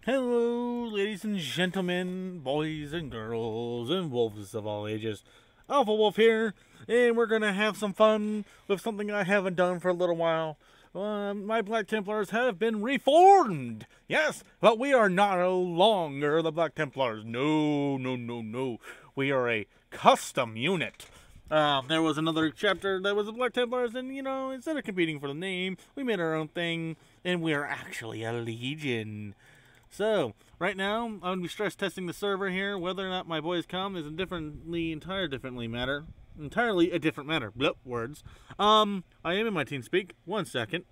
Hello, ladies and gentlemen, boys and girls, and wolves of all ages. Alpha Wolf here, and we're gonna have some fun with something I haven't done for a little while. My Black Templars have been reformed! Yes, but we are no longer the Black Templars. No, no, no, no. We are a custom unit. There was another chapter that was the Black Templars, and, instead of competing for the name, we made our own thing, and we are actually a legion. So, right now, I'm going to be stress testing the server here. Whether or not my boys come is entirely a different matter. Blip, words. I am in my team speak. 1 second.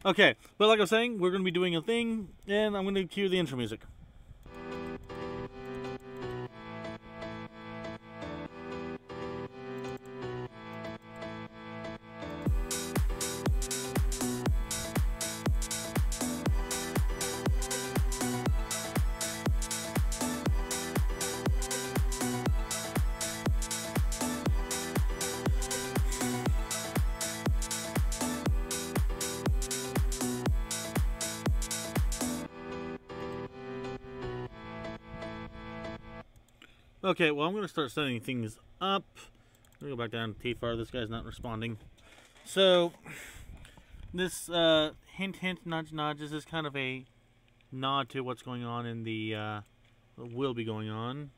Okay, but like I was saying, we're going to be doing a thing, and I'm going to cue the intro music. Okay, well, I'm going to start setting things up. I'm going to go back down to TFAR. This guy's not responding. So, this hint, hint, nudge, nudge, this is kind of a nod to what's going on in the, will be going on.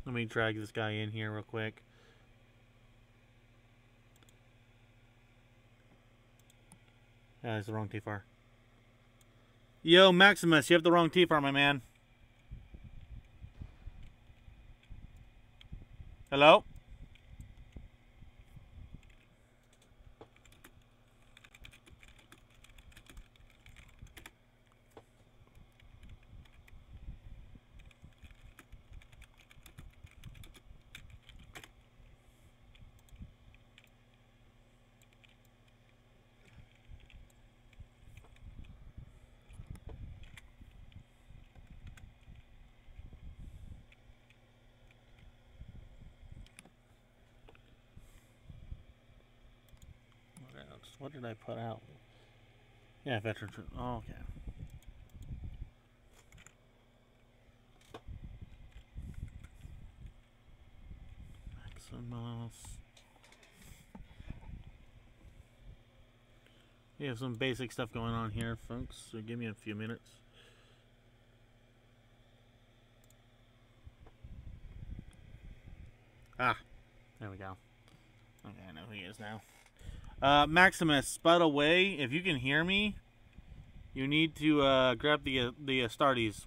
Let me drag this guy in here real quick. Ah, it's the wrong TFAR. Yo, Maximus, you have the wrong TFAR, my man. Hello? What did I put out? Yeah, veteran. Oh, okay. Maximus. We have some basic stuff going on here, folks. So give me a few minutes. Ah, there we go. Okay, I know who he is now. Maximus, by the way, if you can hear me, you need to grab the Astartes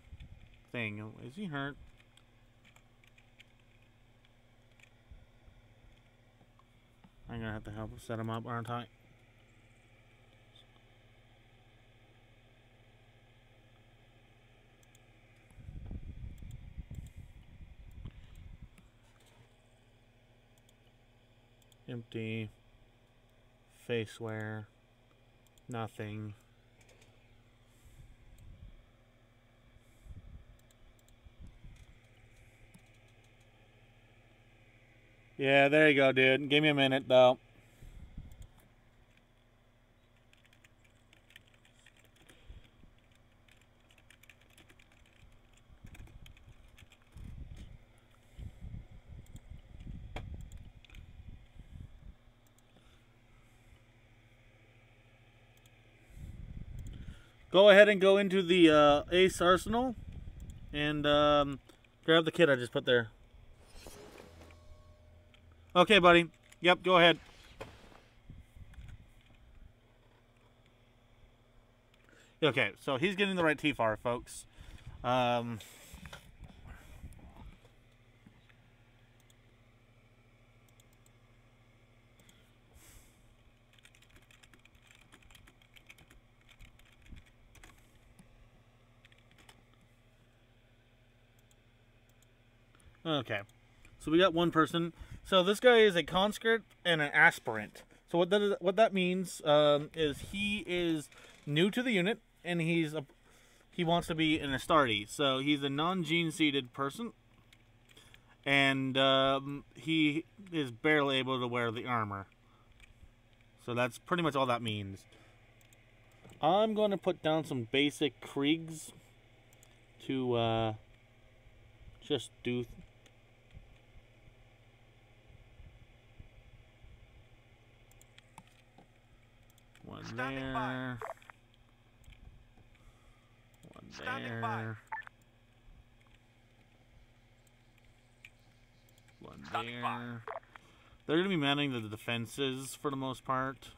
thing. Is he hurt? I'm gonna have to help set him up, aren't I? Empty. Face wear. Nothing. Yeah, there you go, dude. Give me a minute, though. Go ahead and go into the Ace Arsenal and grab the kit I just put there. Okay, buddy. Yep, go ahead. Okay, so he's getting the right TFAR, folks. Okay, so we got one person. So this guy is a conscript and an aspirant. So what that means is he is new to the unit, and he wants to be an Astarte. So he's a non-gene seeded person, and he is barely able to wear the armor. So that's pretty much all that means. I'm going to put down some basic Kriegs to just do. One there. One there. One there. They're going to be manning the defenses for the most part.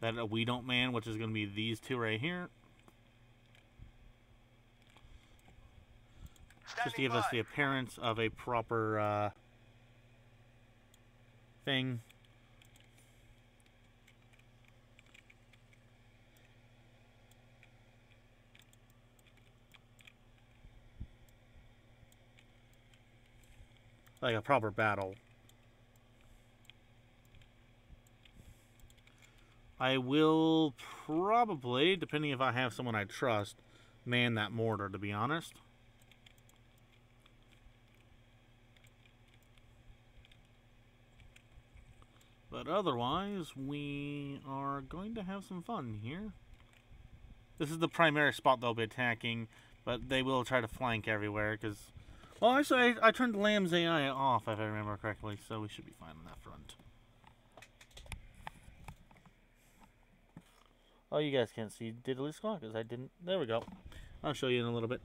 That we don't man, which is going to be these two right here. Just to give us the appearance of a proper thing. Like a proper battle. I will probably, depending if I have someone I trust, man that mortar, to be honest. But otherwise, we are going to have some fun here. This is the primary spot they'll be attacking, but they will try to flank everywhere, because... Well, actually, I turned Lamb's AI off, if I remember correctly, so we should be fine on that front. Oh, you guys can't see Diddly Squawk, because I didn't... There we go. I'll show you in a little bit.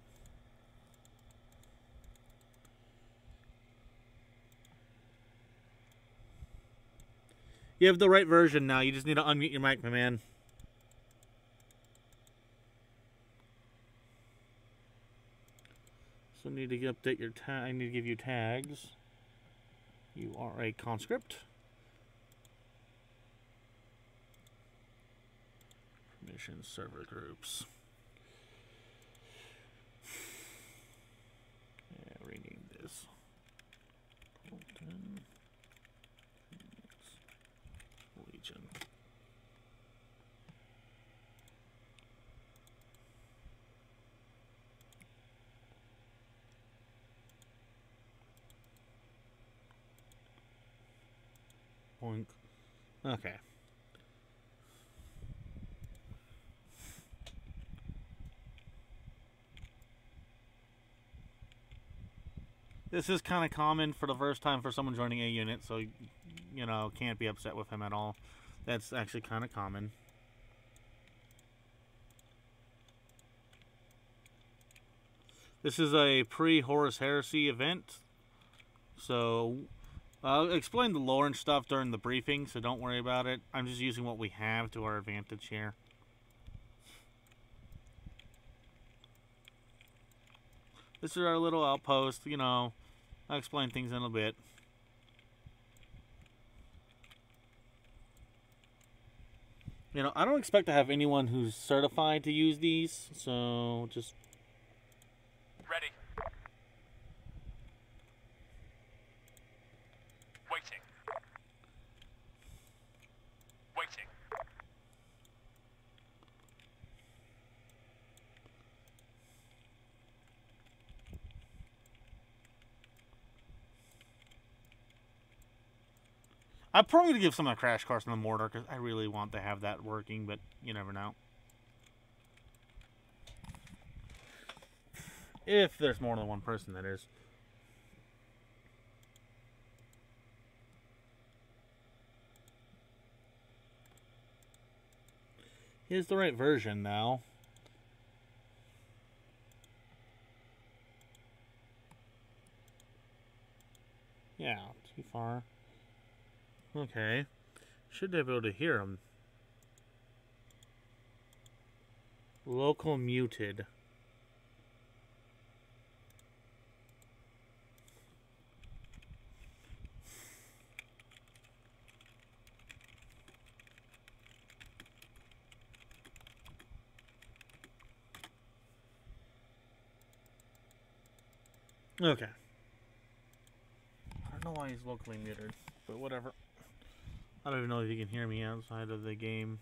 You have the right version now. You just need to unmute your mic, my man. So I need to update your tag. I need to give you tags. You are a conscript. Permission server groups. Yeah, rename this. Colton. Legion. Boink. Okay. This is kind of common for the first time for someone joining a unit, so, you know, can't be upset with him at all. That's actually kind of common. This is a pre-Horus Heresy event, so I'll explain the lore and stuff during the briefing, so don't worry about it. I'm just using what we have to our advantage here. This is our little outpost, you know. I'll explain things in a bit. You know, I don't expect to have anyone who's certified to use these, so just... Ready. Waiting. Waiting. I'm probably going to give some of the crash course in the mortar, because I really want to have that working, but you never know. If there's more than one person, that is. Here's the right version now. Yeah, too far. Okay. Should be able to hear him. Local muted. Okay. I don't know why he's locally muted, but whatever. I don't even know if you can hear me outside of the game.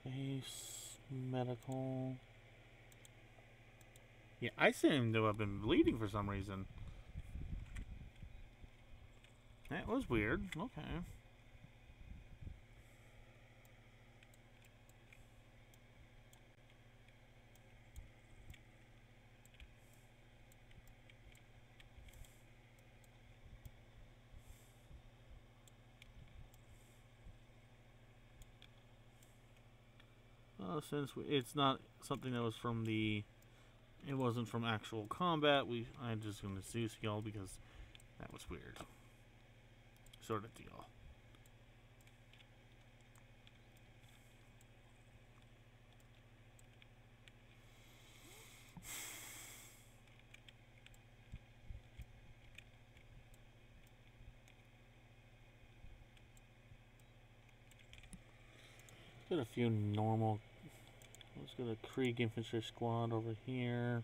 Base medical. Yeah, I seem to have been bleeding for some reason. That was weird. Okay. Well, since it's not something that was from the, it wasn't from actual combat, I'm just gonna Zeus y'all because that was weird. Sort of deal. Got a few normal. Let's get a Krieg infantry squad over here.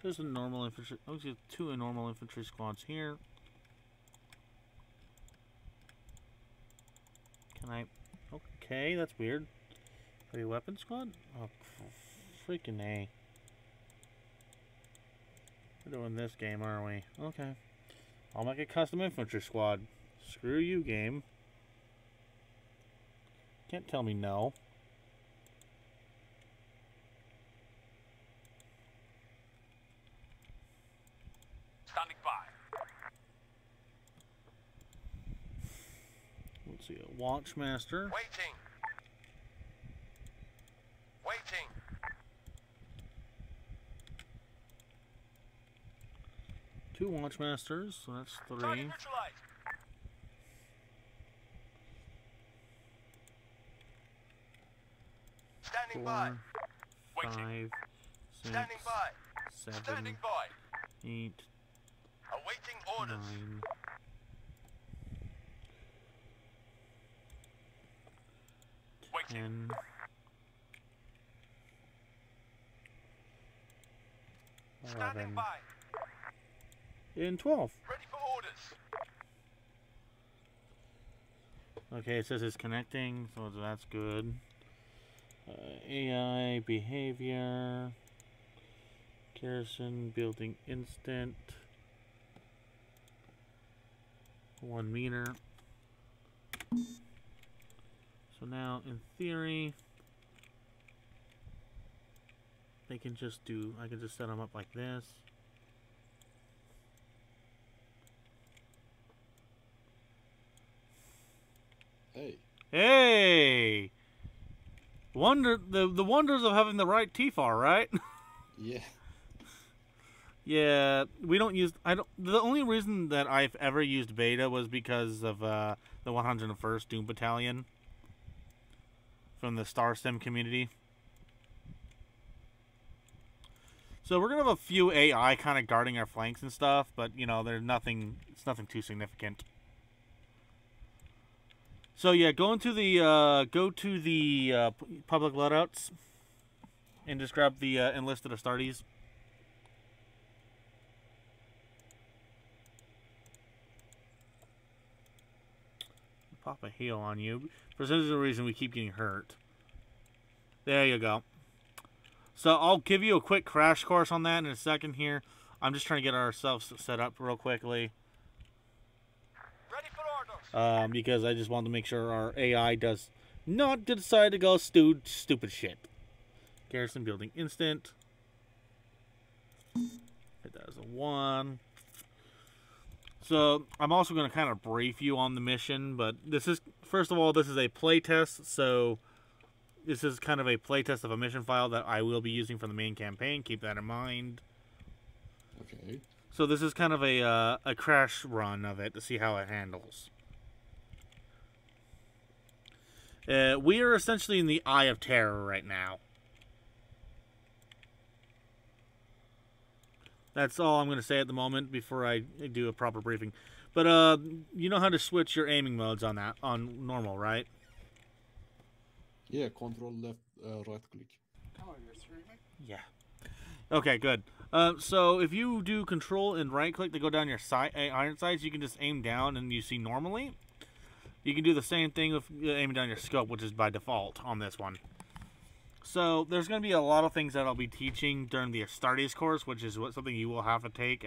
There's a normal infantry. Let's get two normal infantry squads here. Can I? Okay, that's weird. Heavy weapon squad? Oh, freaking A. We're doing this game, aren't we? Okay. I'll make a custom infantry squad. Screw you, game. Can't tell me no. Standing by. Let's see, a Watchmaster. Waiting. Waiting. Two Watchmasters, so that's Target three. neutralized. Standing by. Four, Waiting. 5, 6, Standing by. 7, Standing by. 8, Awaiting orders. 9, Waiting. 10, 11, Standing by. and 12. Ready for orders. Okay, it says it's connecting, so that's good. AI, behavior, garrison, building instant, 1 meter. So now, in theory, they can just do, I can just set them up like this. Hey. Hey! The wonders of having the right TFAR, right? Yeah. Yeah, we don't use. I don't. The only reason that I've ever used beta was because of the 101st Doom Battalion from the Star Sim community. So we're gonna have a few AI kind of guarding our flanks and stuff, but you know, there's nothing. It's nothing too significant. So yeah, go to the public loadouts and just grab the enlisted Astartes. Pop a heal on you. For some reason, we keep getting hurt. There you go. So I'll give you a quick crash course on that in a second here. I'm just trying to get ourselves set up real quickly. Ready for orders. Because I just want to make sure our AI does not decide to go stupid shit. Garrison building instant. It does a 1. So I'm also going to kind of brief you on the mission, but this is, first of all, this is a playtest, so this is kind of a playtest of a mission file that I will be using for the main campaign. Keep that in mind. Okay. So this is kind of a crash run of it to see how it handles. We are essentially in the Eye of Terror right now. That's all I'm going to say at the moment before I do a proper briefing. But you know how to switch your aiming modes on normal, right? Yeah, control left, right click. Oh, you're streaming? Yeah. Okay, good. So if you do control and right click to go down your iron sights, you can just aim down and you see normally. You can do the same thing with aiming down your scope, which is by default on this one. So there's going to be a lot of things that I'll be teaching during the Astartes course, which is something you will have to take.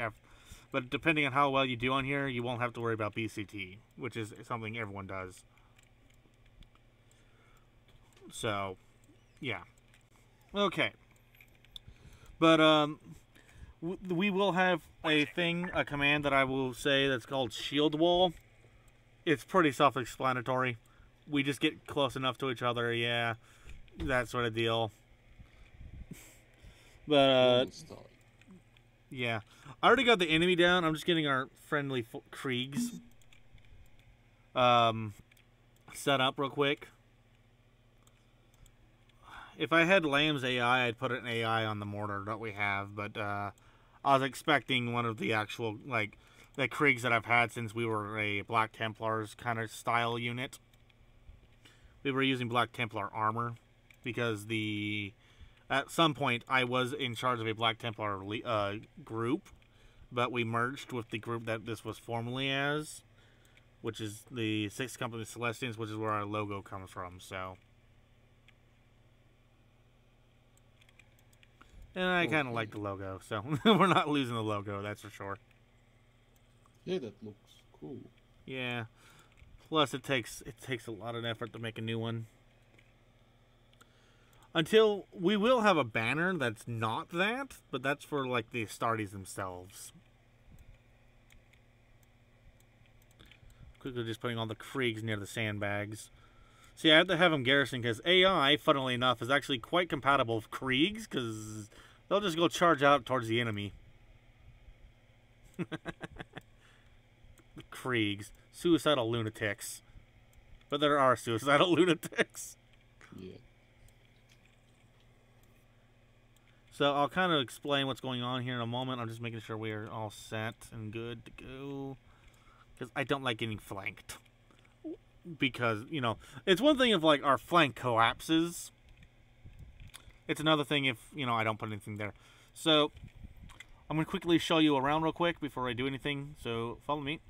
But depending on how well you do on here, you won't have to worry about BCT, which is something everyone does. So, yeah. Okay. But we will have a command that I will say that's called shield wall. It's pretty self-explanatory. We just get close enough to each other, yeah, that sort of deal. But yeah, I already got the enemy down. I'm just getting our friendly Kriegs set up real quick. If I had Lamb's AI, I'd put an AI on the mortar that we have, but I was expecting one of the actual, like, the Kriegs that I've had since we were a Black Templars kind of style unit. We were using Black Templar armor because at some point I was in charge of a Black Templar group, but we merged with the group that this was formerly as, which is the 6th Company Celestians, which is where our logo comes from, so. And I kind of like the logo, so we're not losing the logo, that's for sure. Yeah, that looks cool. Yeah. Plus, it takes a lot of effort to make a new one. Until we will have a banner that's not that, but that's for like the Astartes themselves. Quickly just putting all the Kriegs near the sandbags. See, I have to have them garrison because AI, funnily enough, is actually quite compatible with Kriegs because they'll just go charge out towards the enemy. Kriegs. Suicidal lunatics. But there are suicidal lunatics. Yeah. So I'll kind of explain what's going on here in a moment. I'm just making sure we are all set and good to go. Because I don't like getting flanked. Because, you know, it's one thing if, like, our flank collapses. It's another thing if, you know, I don't put anything there. So, I'm going to quickly show you around real quick before I do anything. So, follow me.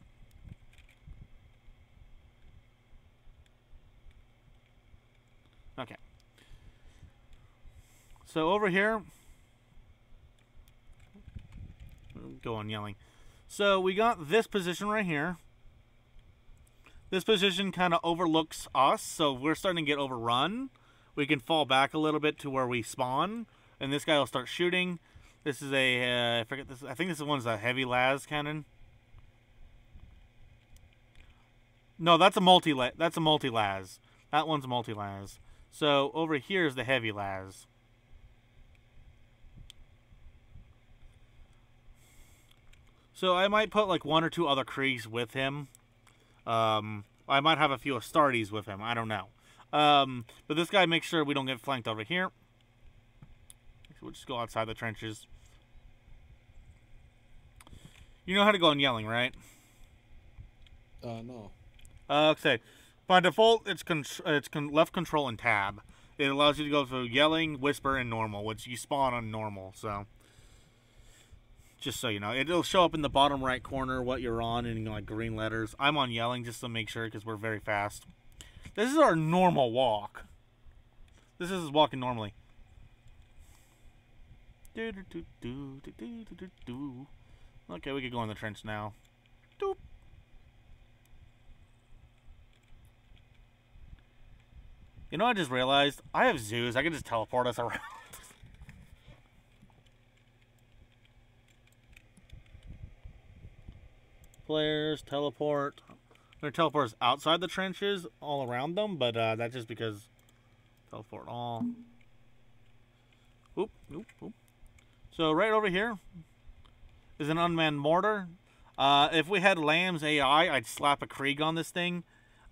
Okay. So, over here. Go on yelling. So, we got this position right here. This position kind of overlooks us, so if we're starting to get overrun, we can fall back a little bit to where we spawn, and this guy will start shooting. This is a, I forget this, I think this one's a heavy las cannon. No, that's a multi-las. That one's a multi-las. So over here is the heavy las. So I might put like 1 or 2 other Kriegs with him. I might have a few Astartes with him. I don't know. But this guy makes sure we don't get flanked over here. So we'll just go outside the trenches. You know how to go on yelling, right? No. Okay. By default, it's left control and tab. It allows you to go through yelling, whisper, and normal, which you spawn on normal, so. Just so you know, it'll show up in the bottom right corner what you're on in like green letters. I'm on yelling just to make sure because we're very fast. This is our normal walk. This is walking normally. Okay, we could go in the trench now. Doop. You know, I just realized I have zoos. I can just teleport us around. Flares, teleport. There are teleports outside the trenches, all around them, but that's just because teleport all. Oop, oop, oop. So right over here is an unmanned mortar. If we had Lamb's AI, I'd slap a Krieg on this thing,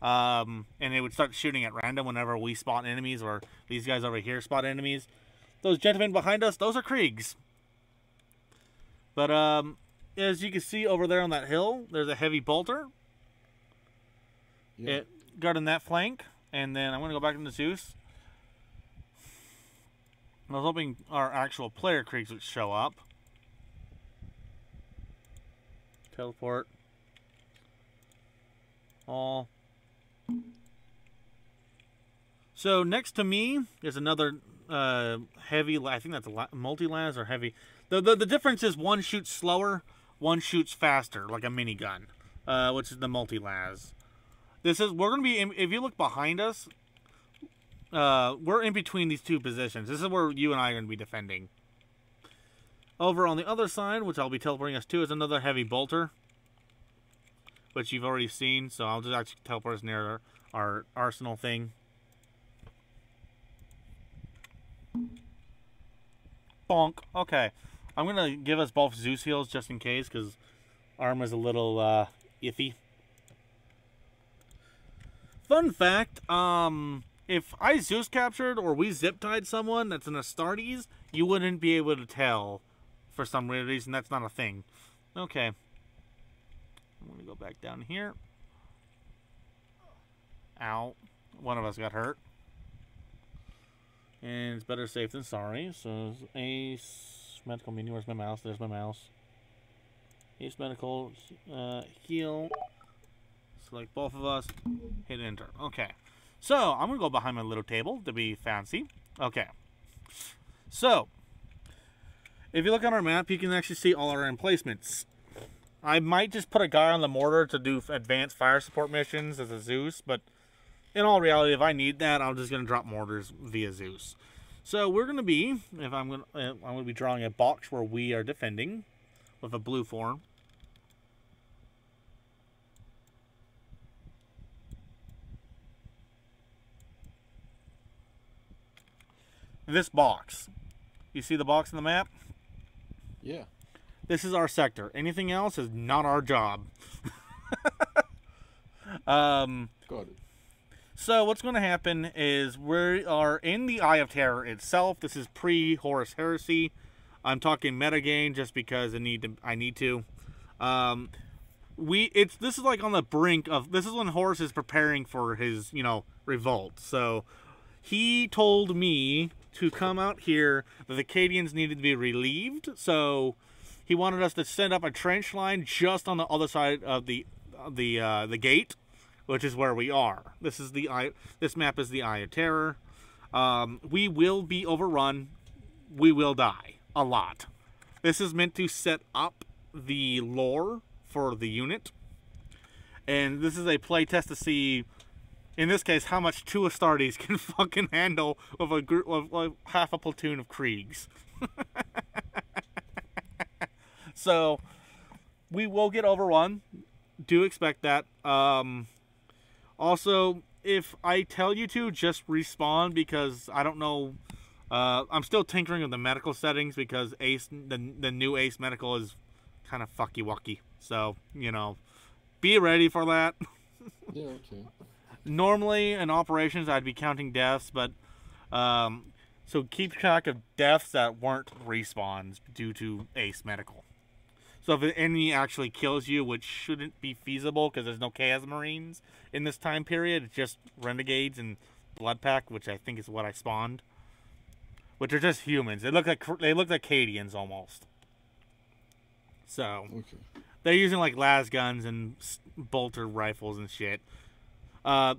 and it would start shooting at random whenever we spot enemies, or these guys over here spot enemies. Those gentlemen behind us, those are Kriegs. But as you can see over there on that hill, there's a heavy bolter. Yeah. It guarding that flank. And then I'm going to go back into Zeus. I was hoping our actual player creeks would show up. Teleport. All. So next to me is another heavy. I think that's a multi-las or heavy. The difference is one shoots slower, one shoots faster, like a minigun, which is the multi-las. We're gonna be if you look behind us. We're in between these two positions. This is where you and I are going to be defending. Over on the other side, which I'll be teleporting us to, is another heavy bolter, which you've already seen. So I'll just actually teleport us near our arsenal thing. Bonk. Okay. I'm going to give us both Zeus heals just in case, because armor's a little iffy. Fun fact, if I Zeus captured or we zip-tied someone that's an Astartes, you wouldn't be able to tell for some weird reason. That's not a thing. Okay. I'm going to go back down here. Ow. One of us got hurt. And it's better safe than sorry. So, Ace, Medical Mini, where's my mouse? There's my mouse. Ace Medical, heal. Select both of us. Hit enter. Okay. So, I'm going to go behind my little table to be fancy. Okay. So, if you look on our map, you can actually see all our emplacements. I might just put a guy on the mortar to do advanced fire support missions as a Zeus, but in all reality, if I need that, I'm just going to drop mortars via Zeus. So, we're going to be, I'm going to be drawing a box where we are defending with a blue form. This box. You see the box in the map? Yeah. This is our sector. Anything else is not our job. Got it. So what's going to happen is we are in the Eye of Terror itself. This is pre-Horus Heresy. I'm talking metagame just because I need to. This is like on the brink of, this is when Horus is preparing for his, revolt. So he told me to come out here. The Acadians needed to be relieved, so he wanted us to set up a trench line just on the other side of the gate, which is where we are. This map is the Eye of Terror. We will be overrun. We will die a lot. This is meant to set up the lore for the unit, and this is a playtest to see, in this case, how much two Astartes can fucking handle with a group of half a platoon of Kriegs. So, we will get overrun. Do expect that. Also, if I tell you to, just respawn, because I don't know. I'm still tinkering with the medical settings because the new Ace Medical is kind of fucky-wucky. So, be ready for that. Yeah, okay. Normally in operations I'd be counting deaths, but so keep track of deaths that weren't respawns due to Ace Medical. So if an enemy actually kills you, which shouldn't be feasible because there's no Chaos Marines in this time period, it's just Renegades and Blood Pack, which I think is what I spawned, which are just humans. They look like Acadians almost. So Okay. they're using like las guns and bolter rifles and shit.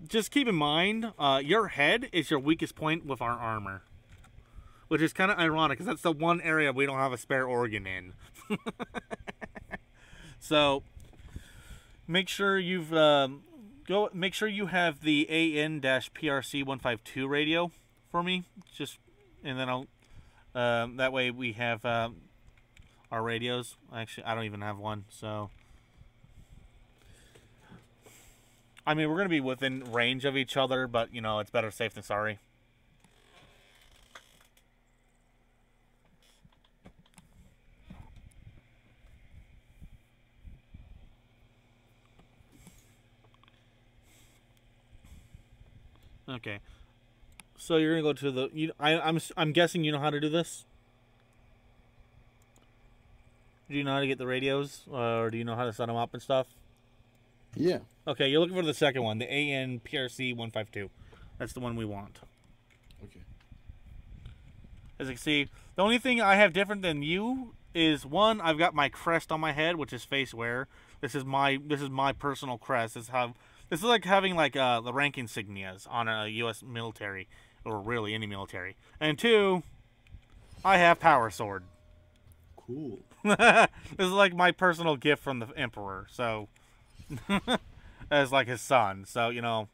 Just keep in mind, your head is your weakest point with our armor. Which is kind of ironic, because that's the one area we don't have a spare organ in. So, make sure you have the AN-PRC-152 radio for me. And then I'll, that way we have, our radios. Actually, I don't even have one, so. I mean, we're going to be within range of each other, but, it's better safe than sorry. Okay. So you're going to go to the... I'm guessing you know how to do this? Do you know how to get the radios? Or do you know how to set them up and stuff? Yeah. Okay, you're looking for the second one, the AN-PRC-152. That's the one we want. Okay. As you can see, the only thing I have different than you is, one, I've got my crest on my head, which is face wear. This is my personal crest. This is like having like the rank insignias on a U.S. military, or really any military. And two, I have power sword. Cool. This is like my personal gift from the Emperor. So, as like his son. So, you know,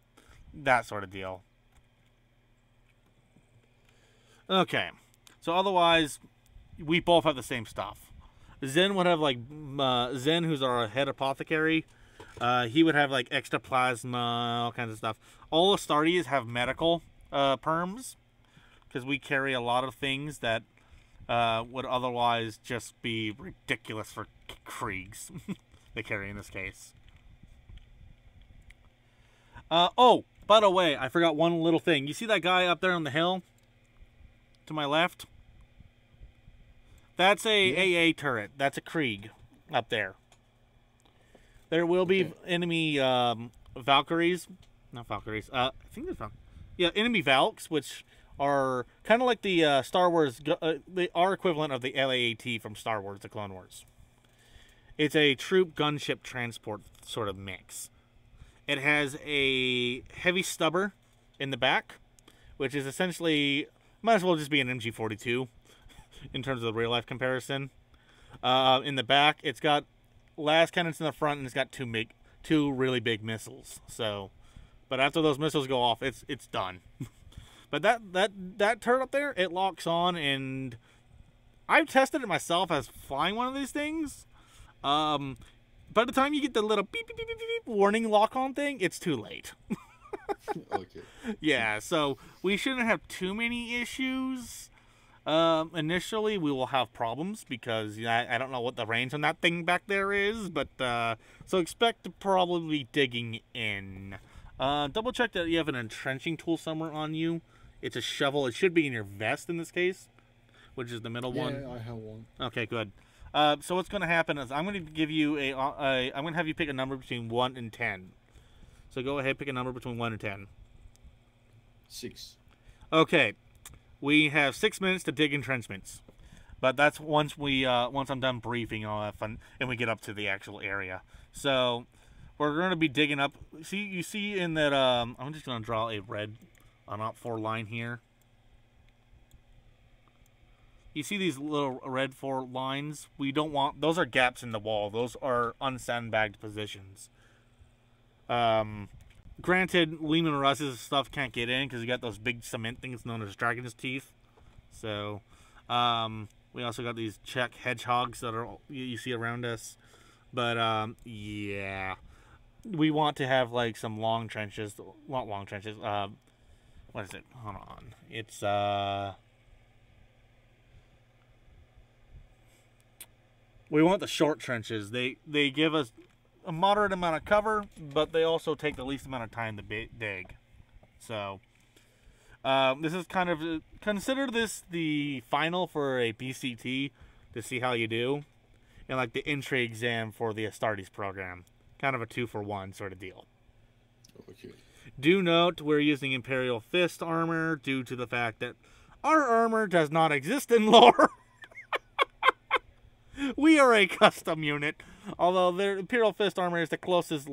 that sort of deal. Okay. So otherwise, we both have the same stuff. Zen would have like Zen, who's our head apothecary. He would have like extra plasma, all kinds of stuff. All Astartes have medical perms, because we carry a lot of things that would otherwise just be ridiculous for Kriegs. They carry in this case. Oh, by the way, I forgot one little thing. You see that guy up there on the hill to my left? That's a AA turret. That's a Krieg up there. There will be enemy Valkyries. Not Valkyries. I think there's Valkyries. Yeah, enemy Valks, which are kind of like the Star Wars. They are equivalent of the LAAT from Star Wars, the Clone Wars. It's a troop gunship transport sort of mix. It has a heavy stubber in the back, which is essentially, might as well just be an MG42 in terms of the real life comparison. In the back, it's got las cannons in the front, and it's got two really big missiles. So, but after those missiles go off, it's done. But that turret up there, it locks on, and I've tested it myself as flying one of these things. By the time you get the little beep beep beep beep, beep warning lock on thing, it's too late. Okay. Yeah, so we shouldn't have too many issues. Initially, we will have problems because I don't know what the range on that thing back there is, but so expect to probably be digging in. Double check that you have an entrenching tool somewhere on you. It's a shovel. It should be in your vest in this case, which is the middle one. Yeah, I have one. Okay, good. So what's going to happen is I'm going to give you I'm going to have you pick a number between 1 and 10. So go ahead, pick a number between 1 and 10. 6. Okay. We have 6 minutes to dig entrenchments. But that's once I'm done briefing and all that fun, and we get up to the actual area. So we're going to be digging up. You see in that, I'm just going to draw a red on op 4 line here. You see these little red 4 lines? We don't want, those are gaps in the wall. Those are unsandbagged positions. Granted, Lehman Russ's stuff can't get in because you got those big cement things known as dragon's teeth. So, we also got these Czech hedgehogs that are you see around us. But, yeah. We want to have, like, some long trenches. Not long trenches. What is it? Hold on. It's, we want the short trenches. They give us a moderate amount of cover, but they also take the least amount of time to dig. So, this is kind of, consider this the final for a BCT to see how you do, and like the entry exam for the Astartes program. Kind of a 2-for-1 sort of deal. Okay. Do note we're using Imperial Fist armor due to the fact that our armor does not exist in lore. We are a custom unit, although the Imperial Fist armor is the closest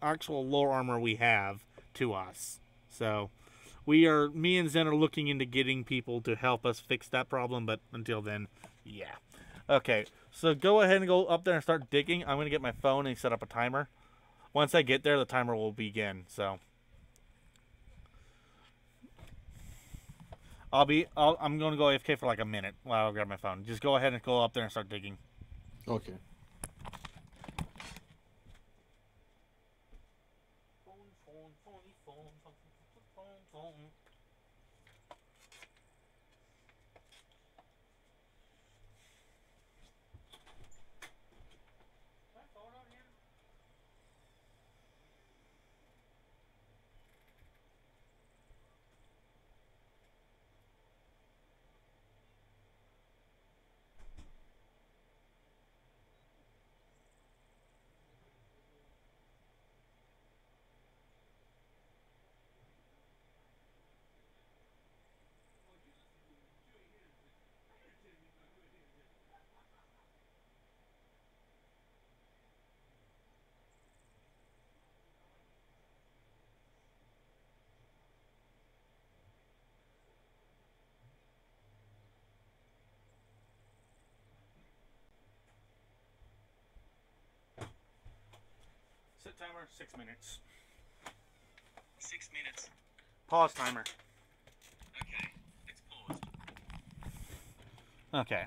actual lore armor we have to us. So, me and Zen are looking into getting people to help us fix that problem, but until then, yeah. Okay, so go ahead and go up there and start digging. I'm going to get my phone and set up a timer. Once I get there, the timer will begin, so. I'm going to go AFK for like a minute while I grab my phone. Just go ahead and go up there and start digging. Okay. timer, 6 minutes. 6 minutes. Pause timer. Okay, it's paused. Okay.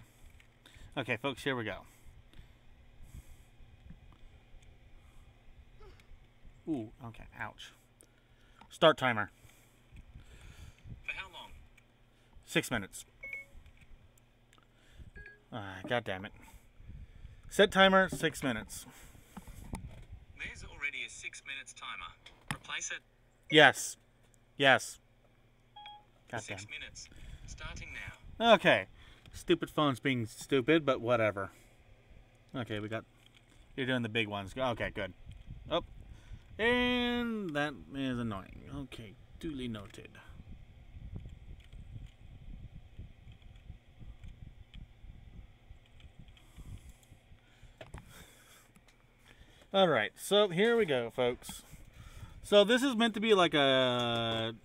Okay, folks, here we go. Ooh, okay, ouch. Start timer. For how long? 6 minutes. God damn it. Set timer, 6 minutes. There's already a 6 minutes timer. Replace it. Yes. Yes. God damn. 6 minutes. Starting now. Okay. Stupid phone's being stupid, but whatever. Okay, we got... You're doing the big ones. Okay, good. Oh. And that is annoying. Okay, duly noted. Alright, so here we go, folks. So this is meant to be like a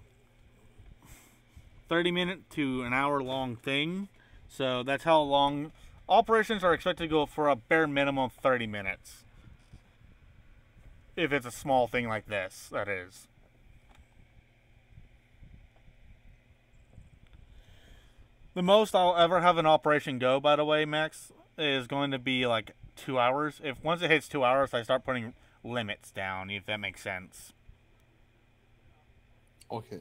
30-minute to an hour-long thing. So that's how long operations are expected to go, for a bare minimum of 30 minutes. If it's a small thing like this, that is. The most I'll ever have an operation go, by the way, Max, is going to be like 2 hours. If once it hits 2 hours, I start putting limits down, if that makes sense. Okay.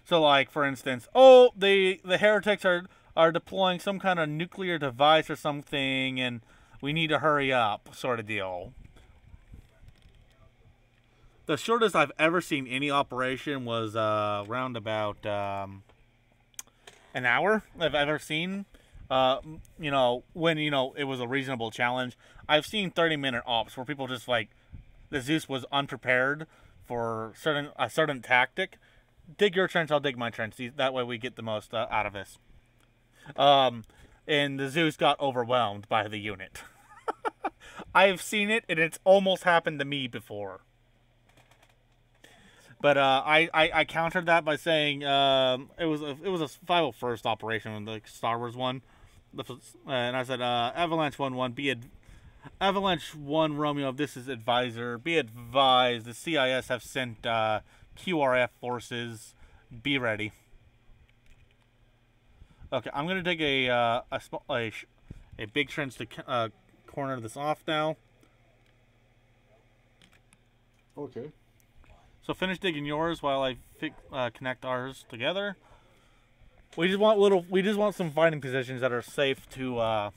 So, like, for instance, oh, the heretics are deploying some kind of nuclear device or something, and we need to hurry up, sort of deal. The shortest I've ever seen any operation was around about an hour I've ever seen. You know, when, you know, it was a reasonable challenge. I've seen 30-minute ops where people just, like, the Zeus was unprepared for a certain tactic. Dig your trench, I'll dig my trench. That way we get the most out of this. And the Zeus got overwhelmed by the unit. I've seen it, and it's almost happened to me before. But I countered that by saying it was a 501st operation, the Star Wars one, and I said Avalanche 1-1, Avalanche 1 Romeo, this is advisor. Be advised, the CIS have sent QRF forces. Be ready. Okay, I'm gonna dig a big trench to corner this off now. Okay. So finish digging yours while I connect ours together. We just want some fighting positions that are safe to. Well,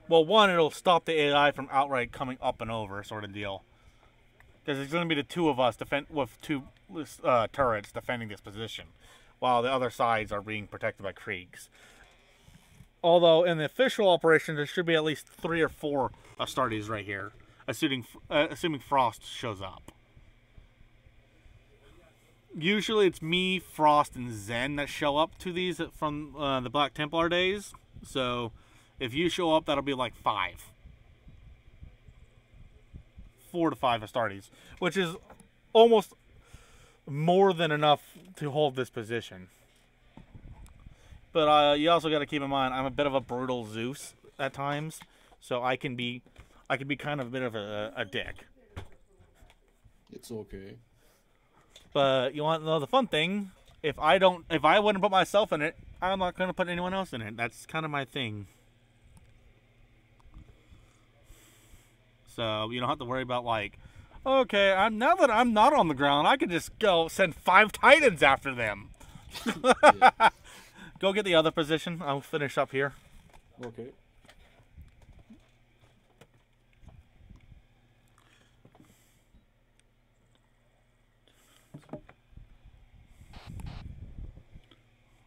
one, it'll stop the AI from outright coming up and over, sort of deal. Because it's going to be the two of us with two turrets defending this position, while the other sides are being protected by Kriegs. Although in the official operation, there should be at least 3 or 4 Astartes right here, assuming Frost shows up. Usually it's me, Frost, and Zen that show up to these from the Black Templar days. So if you show up, that'll be like 5. 4 to 5 Astartes, which is almost more than enough to hold this position. But you also got to keep in mind, I'm a bit of a brutal Zeus at times, so I can be kind of a bit of a dick. It's okay. But you want to know the fun thing? If I wouldn't put myself in it, I'm not going to put anyone else in it. That's kind of my thing. So you don't have to worry about, like, okay, now that I'm not on the ground, I can just go send 5 Titans after them. Yeah. Go get the other position. I'll finish up here. Okay.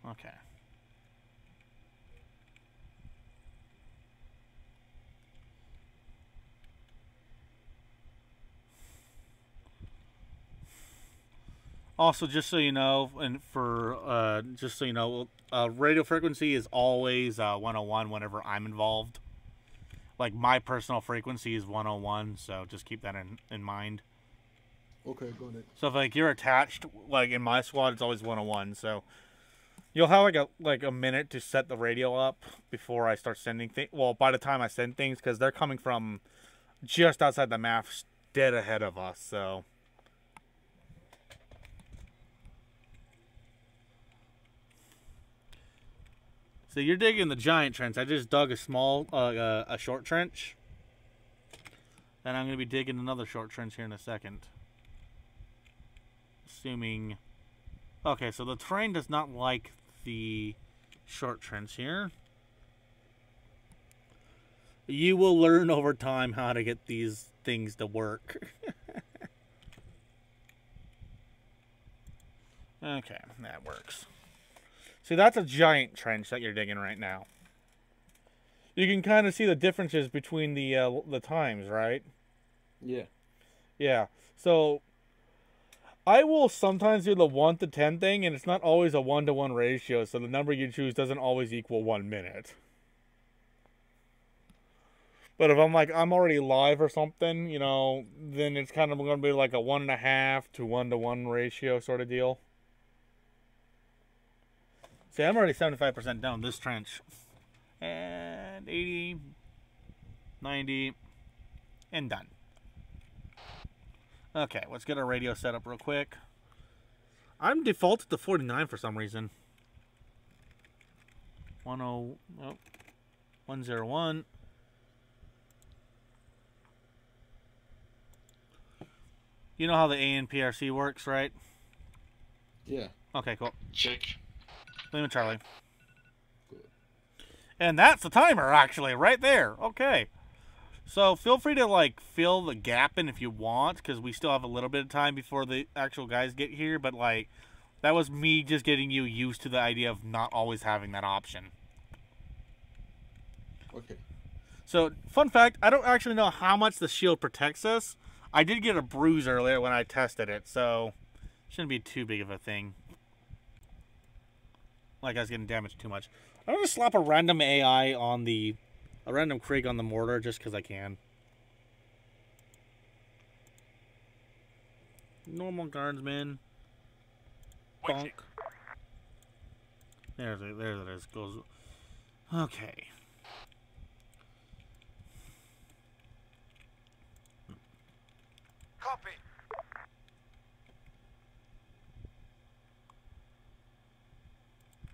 Okay. Also, just so you know, and for just so you know, radio frequency is always 101 whenever I'm involved. Like, my personal frequency is 101, so just keep that in mind. Okay, go ahead. So if, like, you're attached, like in my squad, it's always 101. So you'll have like a minute to set the radio up before I start sending things. Well, by the time I send things, because they're coming from just outside the map dead ahead of us, so. So you're digging the giant trench. I just dug a small, a short trench. And I'm going to be digging another short trench here in a second. Assuming... Okay, so the terrain does not like the short trench here. You will learn over time how to get these things to work. Okay, that works. See, that's a giant trench that you're digging right now. You can kind of see the differences between the times, right? Yeah. Yeah. So I will sometimes do the 1 to 10 thing, and it's not always a 1-to-1 ratio, so the number you choose doesn't always equal 1 minute. But if I'm already live or something, you know, then it's kind of going to be like a 1.5 to 1-to-1 ratio sort of deal. See, I'm already 75% down this trench. And 80, 90, and done. Okay, let's get our radio set up real quick. I'm defaulted to 49 for some reason. 101. You know how the ANPRC works, right? Yeah. Okay, cool. Check. Lima Charlie. Good. And that's the timer, actually, right there. Okay. So feel free to, like, fill the gap in if you want, because we still have a little bit of time before the actual guys get here. But, like, that was me just getting you used to the idea of not always having that option. Okay. So, fun fact, I don't actually know how much the shield protects us. I did get a bruise earlier when I tested it, so shouldn't be too big of a thing. Like I was getting damaged too much. I'm going to slap a random AI on a random Krieg on the mortar just because I can. Normal guardsman. Bonk. There it is. Goes. Okay. Copy.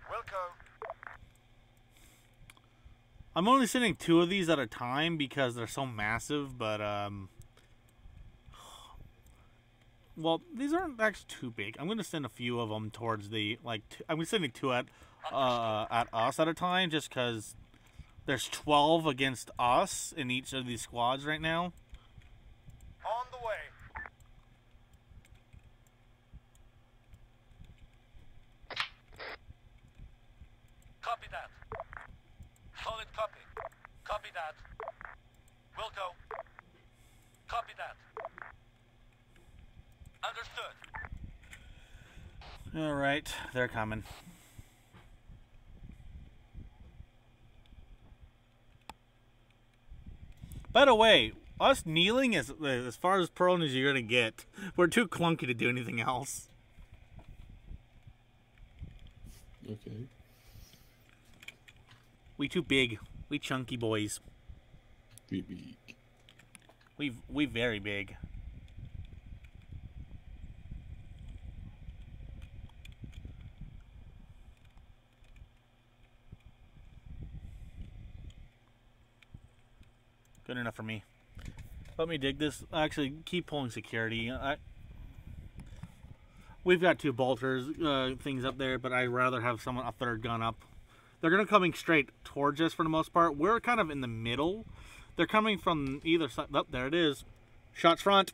Will go. I'm only sending 2 of these at a time because they're so massive, but well, these aren't actually too big. I'm gonna send a few of them towards the I'm sending 2 at us at a time, just because there's 12 against us in each of these squads right now. On the way. Copy that. Solid copy. Copy that. Will go. Copy that. Understood. All right, they're coming. By the way, us kneeling is as far as prone as you're gonna get. We're too clunky to do anything else. Okay. We too big. We chunky boys. Be big. We very big. Good enough for me. Let me dig this. Actually, keep pulling security. We've got 2 bolters things up there, but I'd rather have a third gun up. They're going to coming straight towards us for the most part. We're kind of in the middle. They're coming from either side. Oh, there it is. Shots front.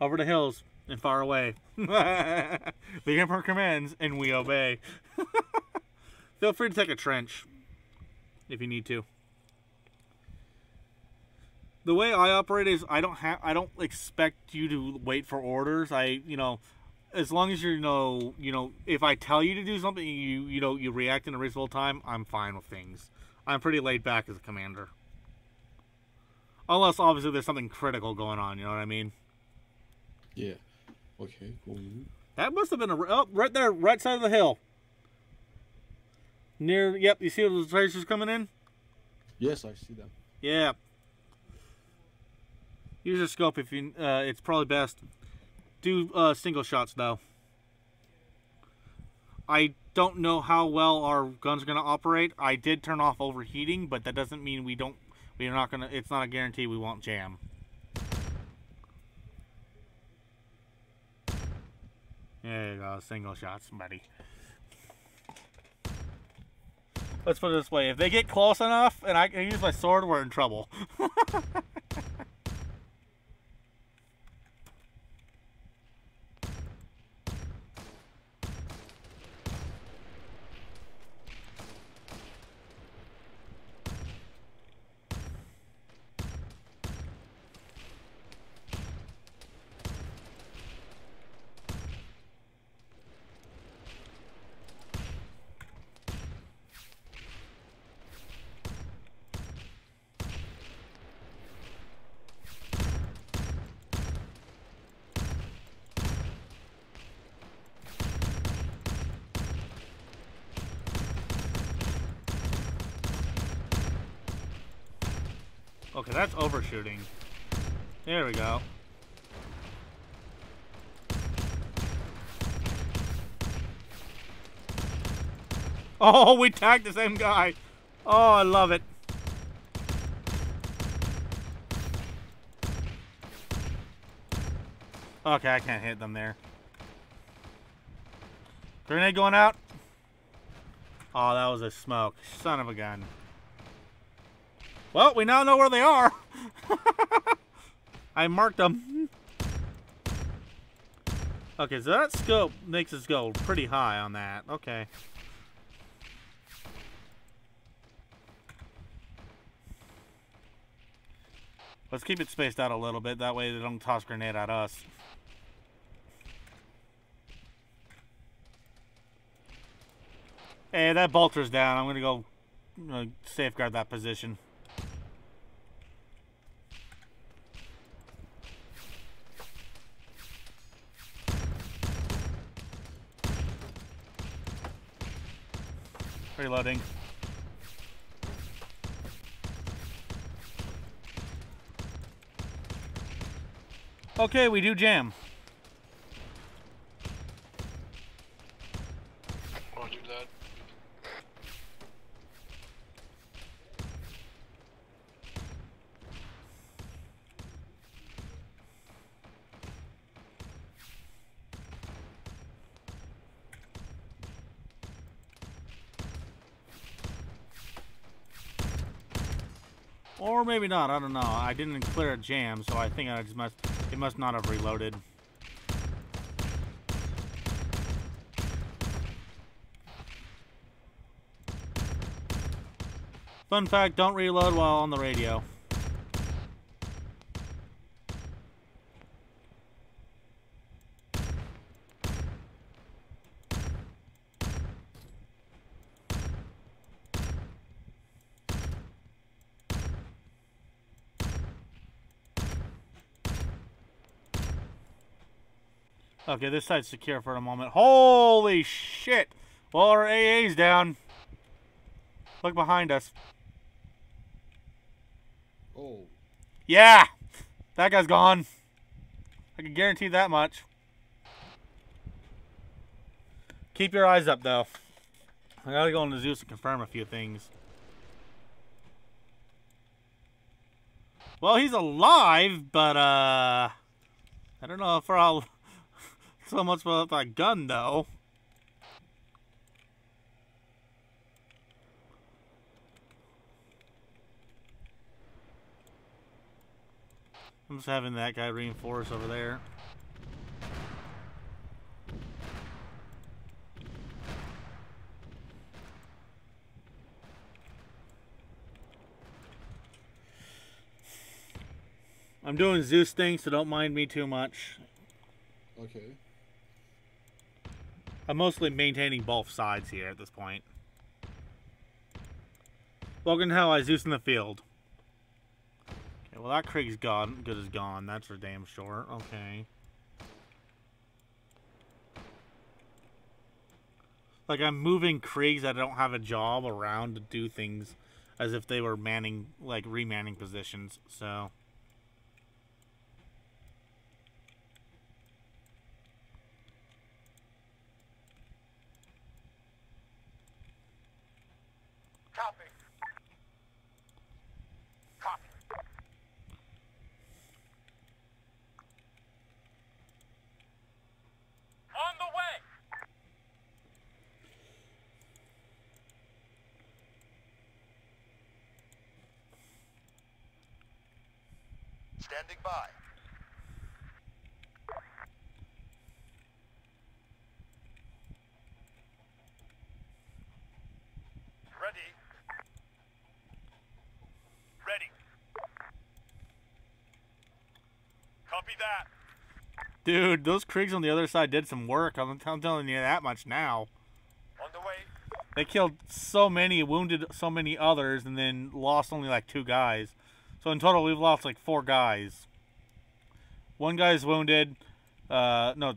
Over the hills and far away. The Emperor commands and we obey. Feel free to take a trench if you need to. The way I operate is I don't expect you to wait for orders. As long as you know, if I tell you to do something, you react in a reasonable time, I'm fine with things. I'm pretty laid back as a commander. Unless, obviously, there's something critical going on, you know what I mean? Yeah. Okay, cool. That must have been right there, right side of the hill. Yep, you see those tracers coming in? Yes, I see them. Yeah. Use your scope if you. It's probably best. Do single shots though. I don't know how well our guns are gonna operate. I did turn off overheating, but that doesn't mean we don't. We're not gonna. It's not a guarantee we won't jam. There you go, single shots, buddy. Let's put it this way: if they get close enough, and I can use my sword, we're in trouble. Okay, that's overshooting. There we go. Oh, we tagged the same guy. Oh, I love it. Okay, I can't hit them there. Grenade going out. Oh, that was a smoke. Son of a gun. Well, we now know where they are. I marked them. Okay, so that scope makes us go pretty high on that. Okay. Let's keep it spaced out a little bit. That way they don't toss grenade at us. Hey, that bolter's down. I'm going to go safeguard that position. Reloading. Okay, we do jam. Roger that. Or maybe not, I don't know. I didn't clear a jam, so I think it must not have reloaded. Fun fact, don't reload while on the radio. Okay, this side's secure for a moment. Holy shit! Well, our AA's down. Look behind us. Oh. Yeah! That guy's gone. I can guarantee that much. Keep your eyes up, though. I gotta go into Zeus and confirm a few things. Well, he's alive, but, I don't know if I'll... So much about that gun, though. I'm just having that guy reinforce over there. I'm doing Zeus things, so don't mind me too much. Okay. I'm mostly maintaining both sides here at this point. Welcome to hell, I Zeus in the field. Okay, well that Krieg's gone. Good as gone. That's for damn sure. Okay. Like I'm moving Kriegs that don't have a job around to do things as if they were manning, like remanning positions. So Standing by. Ready. Ready. Copy that. Dude, those Kriegs on the other side did some work. I'm telling you that much now. On the way. They killed so many, wounded so many others, and then lost only like 2 guys. So in total, we've lost like 4 guys. 1 guy's wounded. No,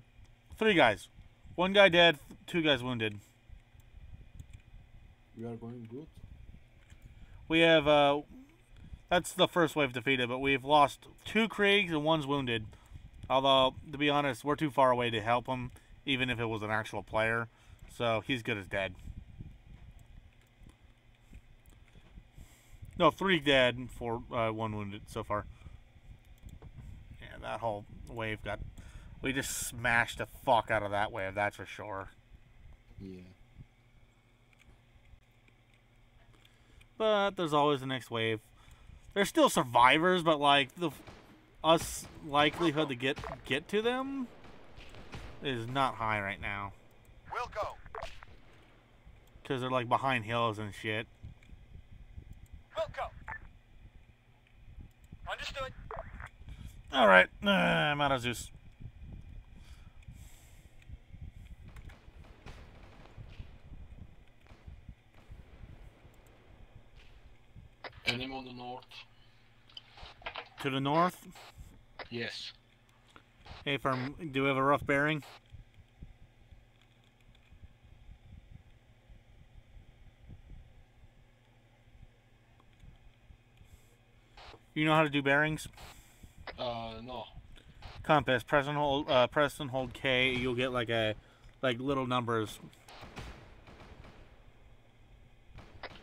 3 guys. 1 guy dead, 2 guys wounded. We are going good. We have, that's the first wave defeated, but we've lost 2 Kriegs and 1's wounded. Although, to be honest, we're too far away to help him, even if it was an actual player. So, he's good as dead. No, 3 dead, 1 wounded so far. Yeah, that whole wave got... We just smashed the fuck out of that wave, that's for sure. Yeah. But there's always the next wave. There's still survivors, but like us likelihood to get to them is not high right now. We'll go. Because they're like behind hills and shit. We'll go. Understood. Alright, I'm out of Zeus. Enemy on the north. To the north? Yes. Hey, do we have a rough bearing? You know how to do bearings? No. Compass. Press and hold K. You'll get like little numbers.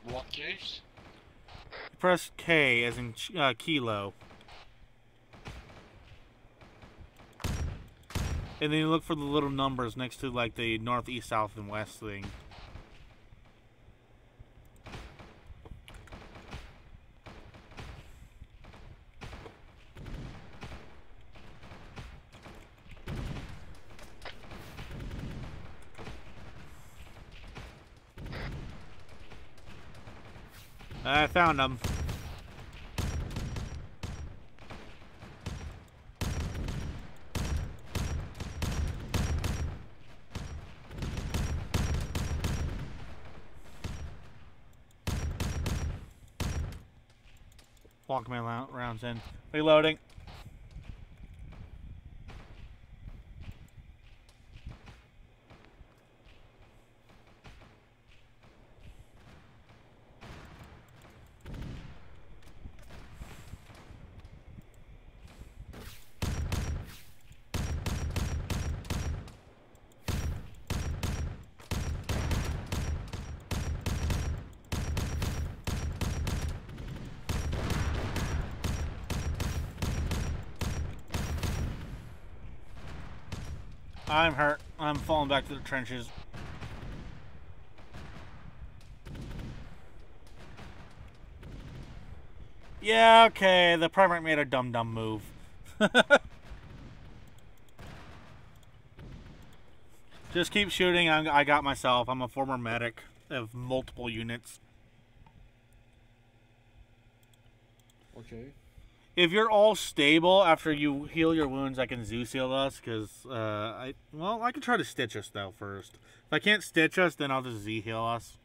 What case? Press K as in kilo. And then you look for the little numbers next to like the north, east, south, and west thing. I found them. Walk my rounds in. Reloading. I'm hurt. I'm falling back to the trenches. Yeah, okay. The primate made a dumb move. Just keep shooting. I got myself. I'm a former medic of multiple units. Okay. If you're all stable after you heal your wounds, I can Zeus heal us, because, I can try to stitch us, though, first. If I can't stitch us, then I'll just Z heal us.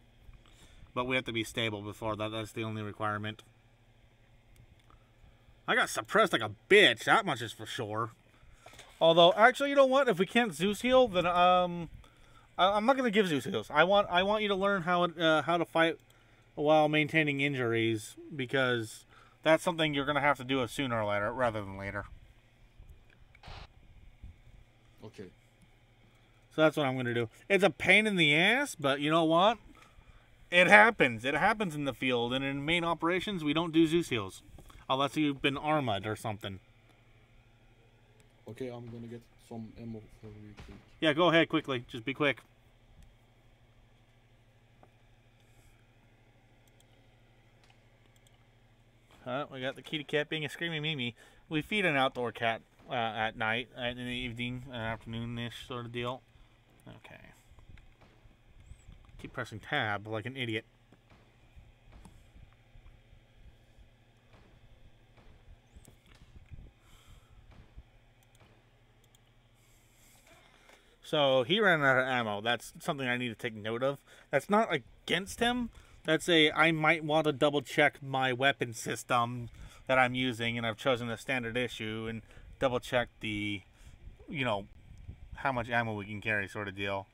But we have to be stable before that. That's the only requirement. I got suppressed like a bitch. That much is for sure. Although, actually, you know what? If we can't Zeus heal, then, I'm not going to give Zeus heals. I want you to learn how to fight while maintaining injuries, because... that's something you're going to have to do sooner or later, rather than later. Okay. So that's what I'm going to do. It's a pain in the ass, but you know what? It happens. It happens in the field, and in main operations, we don't do Zeus heals. Unless you've been armored or something. Okay, I'm gonna get some ammo for you. Yeah, go ahead quickly. Just be quick. We got the kitty cat being a screaming Mimi. We feed an outdoor cat at night, in the evening, afternoon-ish sort of deal. Okay. Keep pressing tab like an idiot. So he ran out of ammo. That's something I need to take note of. That's not against him. That's I might want to double check my weapon system that I'm using, and I've chosen a standard issue and double check the, how much ammo we can carry sort of deal.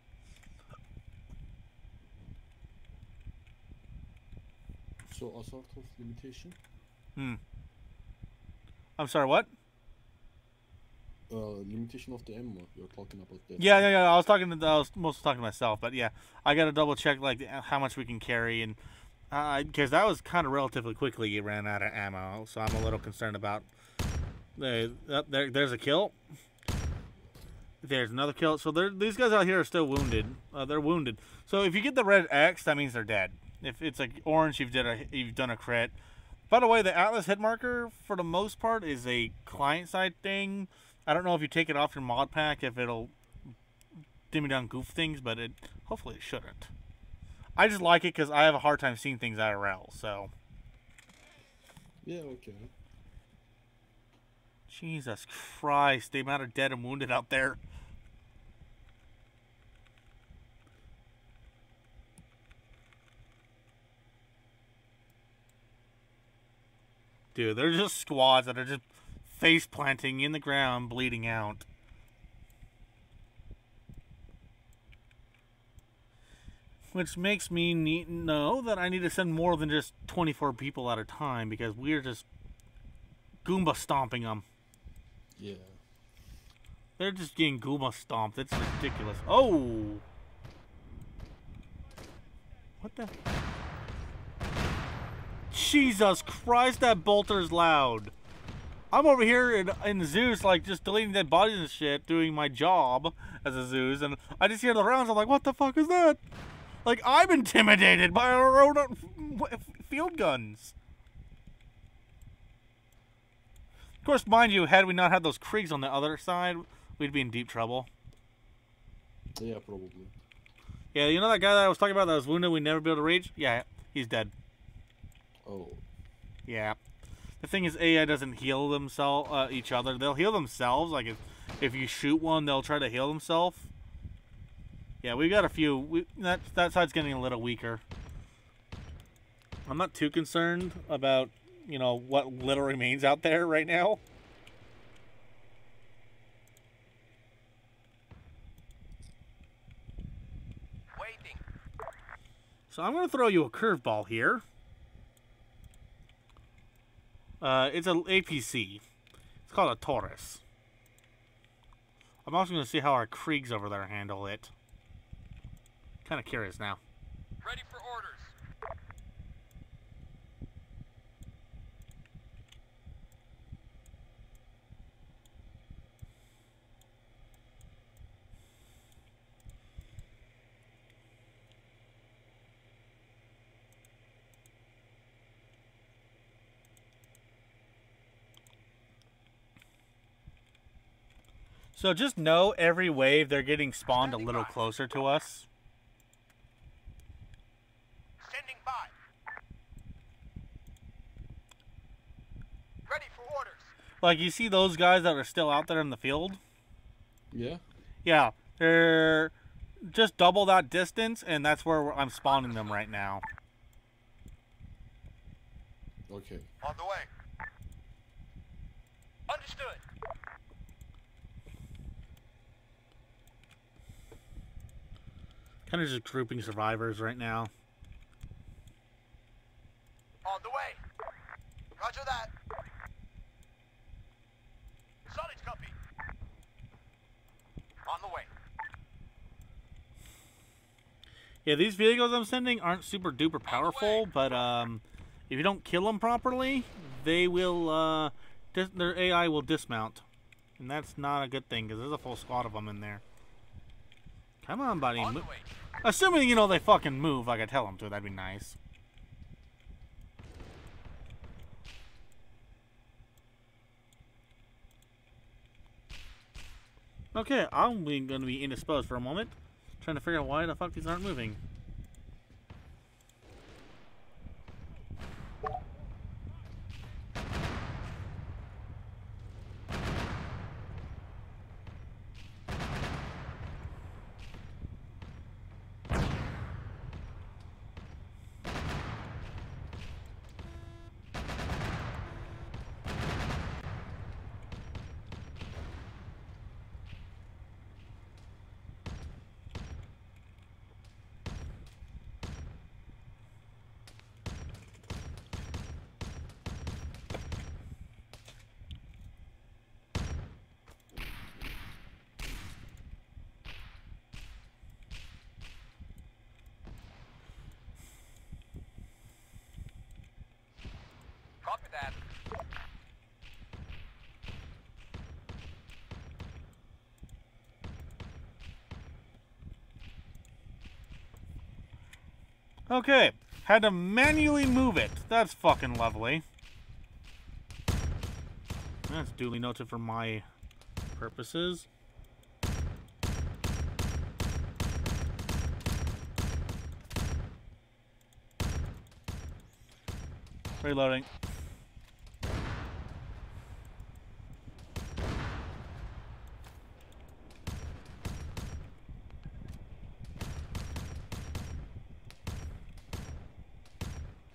So a sort of limitation? I'm sorry, what? Limitation of the ammo. You're talking about that. Yeah. I was mostly talking to myself, but yeah, I got to double check how much we can carry, and because that was kind of relatively quickly you ran out of ammo, so I'm a little concerned about. There's a kill. There's another kill. So these guys out here are still wounded. They're wounded. So if you get the red X, that means they're dead. If it's like orange, you've done a crit. By the way, the Atlas hit marker for the most part is a client side thing. I don't know if you take it off your mod pack if it'll dimmy down goof things, but hopefully it shouldn't. I just like it because I have a hard time seeing things IRL. So. Yeah. Okay. Jesus Christ, the amount of dead and wounded out there. Dude, they're just squads that are just face planting in the ground, bleeding out. Which makes me know that I need to send more than just 24 people at a time, because we're just Goomba stomping them. Yeah. They're just getting Goomba stomped. It's ridiculous. Oh! What the? Jesus Christ, that bolter's loud. I'm over here in Zeus, just deleting dead bodies and shit, doing my job as a Zeus, and I just hear the rounds. I'm like, what the fuck is that? I'm intimidated by our own field guns. Of course, mind you, had we not had those Kriegs on the other side, we'd be in deep trouble. Yeah, probably. Yeah, you know that guy that I was talking about that was wounded, we'd never be able to reach? Yeah, he's dead. Oh. Yeah. The thing is, AI doesn't heal themselves, each other. They'll heal themselves. If you shoot one, they'll try to heal themselves. Yeah, we got a few. That side's getting a little weaker. I'm not too concerned about, what little remains out there right now. Waiting. So I'm going to throw you a curveball here. It's an APC. It's called a Taurus. I'm also going to see how our Kriegs over there handle it. Kind of curious now. Ready for orders. So just know every wave they're getting spawned a little closer to us. Standing by. Ready for orders. You see those guys that are still out there in the field? Yeah. Yeah, they're just double that distance, and that's where I'm spawning them right now. Okay. On the way. Understood. Kind of just grouping survivors right now. On the way. Roger that. Solid copy. On the way. Yeah, these vehicles I'm sending aren't super duper powerful, but if you don't kill them properly, they will, their AI will dismount. And that's not a good thing, because there's a full squad of them in there. Come on, buddy. On the way. Assuming, they fucking move like I tell them to, that'd be nice. Okay, I'm going to be indisposed for a moment. Trying to figure out why the fuck these aren't moving. Copy that. Okay, had to manually move it. That's fucking lovely. That's duly noted for my purposes. Reloading.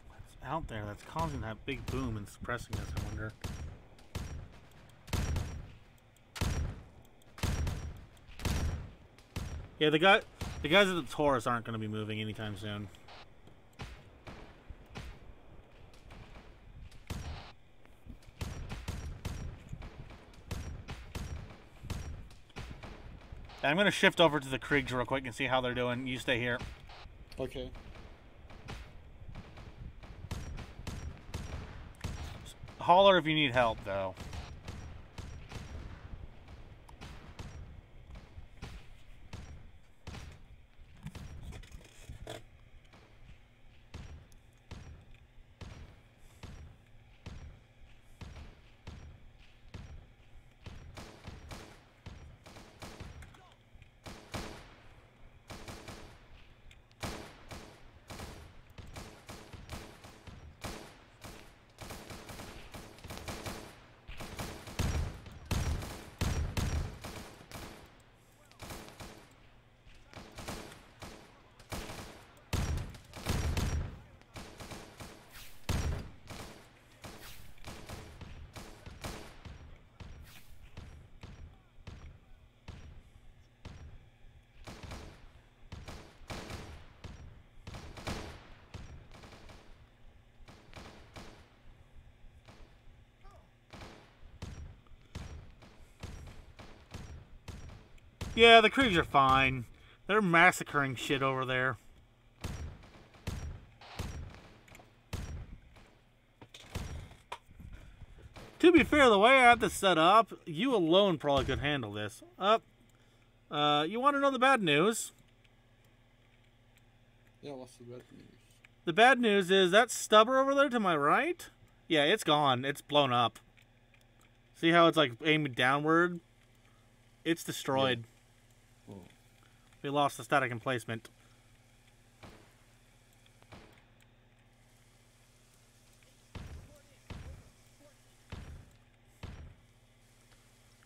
What's out there that's causing that big boom and suppressing us, I wonder? Yeah, the guys at the Taurus aren't going to be moving anytime soon. I'm going to shift over to the Kriegs real quick and see how they're doing. You stay here. Okay. Holler if you need help, though. Yeah, the Kriegs are fine. They're massacring shit over there. To be fair, the way I have this set up, you alone probably could handle this. You want to know the bad news? Yeah, what's the bad news? The bad news is that stubber over there to my right? Yeah, it's gone. It's blown up. See how it's like aimed downward? It's destroyed. Yeah. Oh. We lost the static emplacement.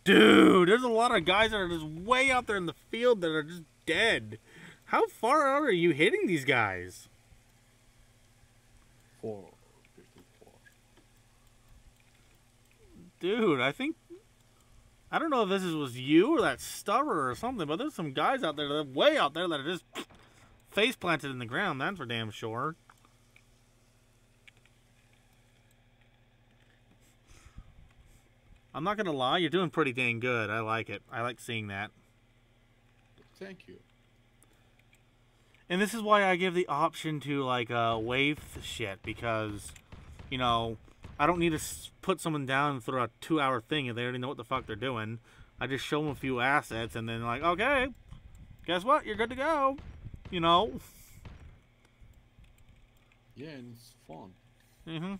Dude, there's a lot of guys that are just way out there in the field that are just dead. How far out are you hitting these guys? 454. Dude, I don't know if this was you or that stubber or something, but there's some guys out there that are way out there that are just face planted in the ground. That's for damn sure. I'm not gonna lie, you're doing pretty dang good. I like it. I like seeing that. Thank you. And this is why I give the option to like wave shit, because, you know, I don't need to put someone down for a 2-hour thing if they already know what the fuck they're doing. I just show them a few assets and then like, okay, guess what? You're good to go. You know. Yeah, and it's fun. Mm-hmm.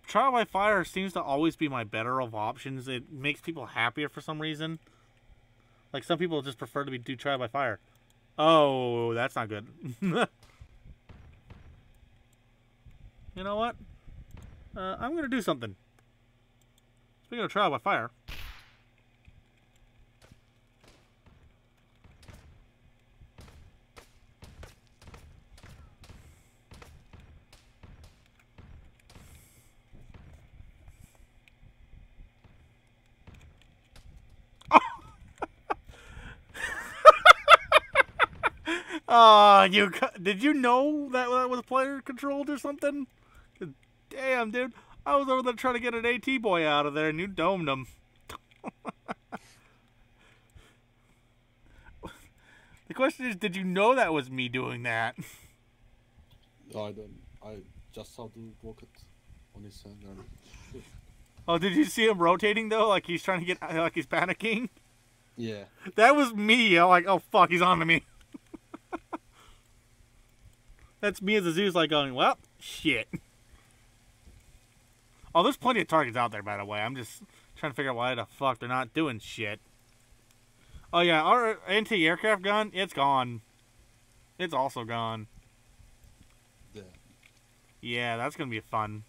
Trial by fire seems to always be my better of options. It makes people happier for some reason. Like, some people just prefer to do trial by fire. Oh, that's not good. You know what? I'm going to do something. Speaking of trial by fire. Did you know that was player controlled or something? Damn, dude. I was over there trying to get an AT boy out of there and you domed him. The question is, did you know that was me doing that? I don't. I just saw the rocket on his hand and shoot. Oh, did you see him rotating though? Like he's trying to get, like he's panicking? Yeah. That was me. I'm like, oh fuck, he's on to me. That's me as a Zeus, like going, well, shit. Oh, there's plenty of targets out there, by the way. I'm just trying to figure out why the fuck they're not doing shit. Oh yeah, our anti-aircraft gun, it's gone. It's also gone. Yeah. Yeah, that's gonna be fun.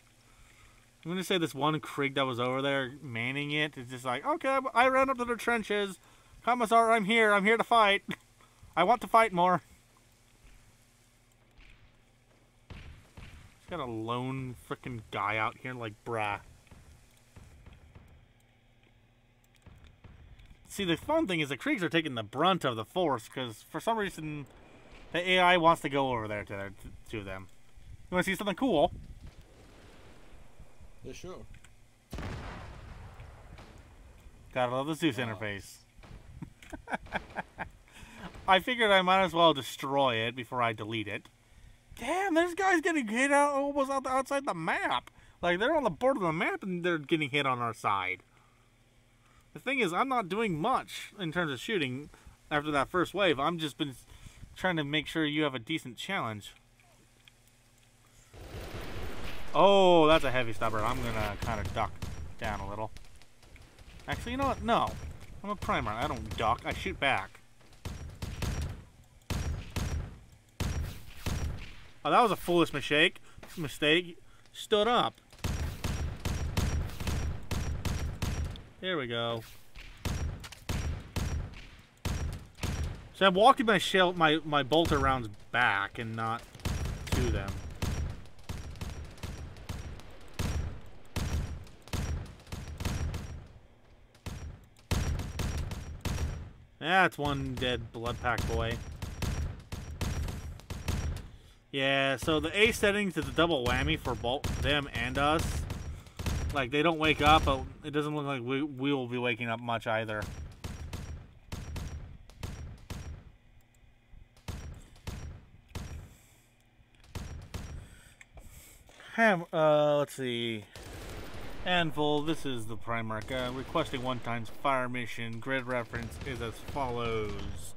I'm gonna say this one Krieg that was over there manning it is just like, okay, I ran up to the trenches. Commissar, I'm here. I'm here to fight. I want to fight more. Got a lone freaking guy out here, like, brah. See, the fun thing is the Kriegs are taking the brunt of the force because for some reason the AI wants to go over there to them. You want to see something cool? Yeah, sure. Gotta love the Zeus interface. I figured I might as well destroy it before I delete it. Damn, there's guys getting hit out almost outside the map. Like, they're on the border of the map and they're getting hit on our side. The thing is, I'm not doing much in terms of shooting after that first wave. I'm just been trying to make sure you have a decent challenge. Oh, that's a heavy stubber. I'm going to kind of duck down a little. Actually, you know what? No. I'm a primer. I don't duck. I shoot back. Oh, that was a foolish mistake. Stood up. There we go. So I'm walking my bolter rounds back and not to them. That's one dead blood pack boy. Yeah, so the A settings is a double whammy for both them and us. Like, they don't wake up, but it doesn't look like we will be waking up much either. Let's see. Anvil, this is the Primarch. Requesting 1x fire mission. Grid reference is as follows.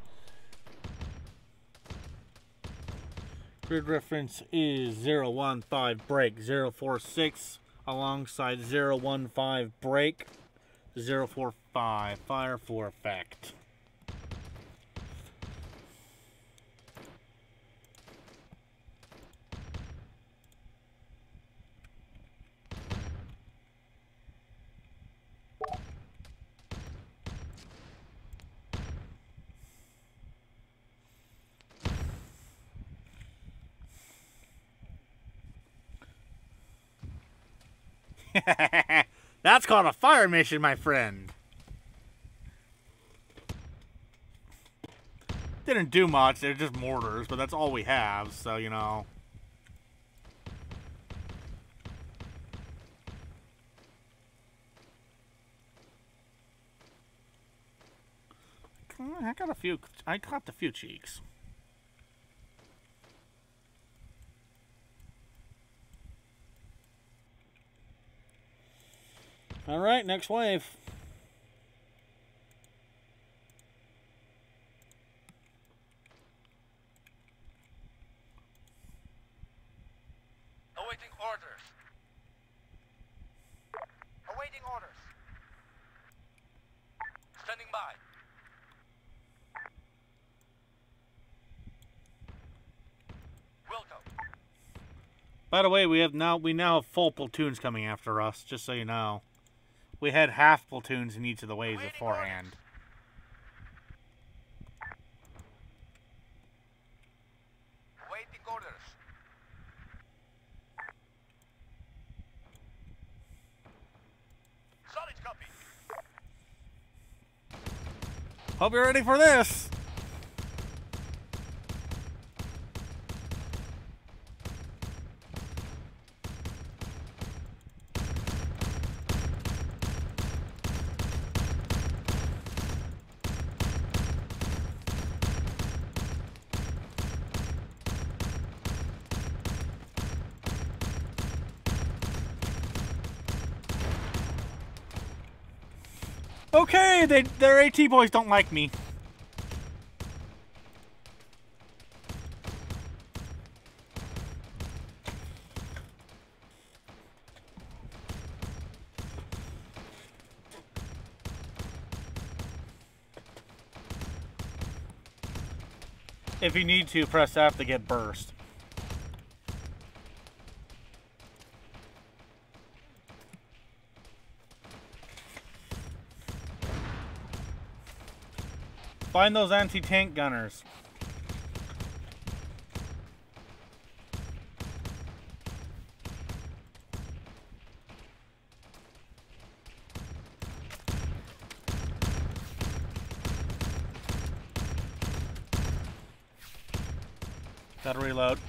Grid reference is 015 break 046 alongside 015 break 045 fire for effect. That's called a fire mission, my friend. Didn't do much, they're just mortars, but that's all we have, so, you know. I caught a few cheeks. All right, next wave. Awaiting orders. Awaiting orders. Standing by. By the way, we now have full platoons coming after us. Just so you know, we had half platoons in each of the waves Awaiting beforehand. Waiting orders. Solid copy. Hope you're ready for this. Okay, their AT boys don't like me. If you need to, press F to get burst. Find those anti-tank gunners. Gotta reload.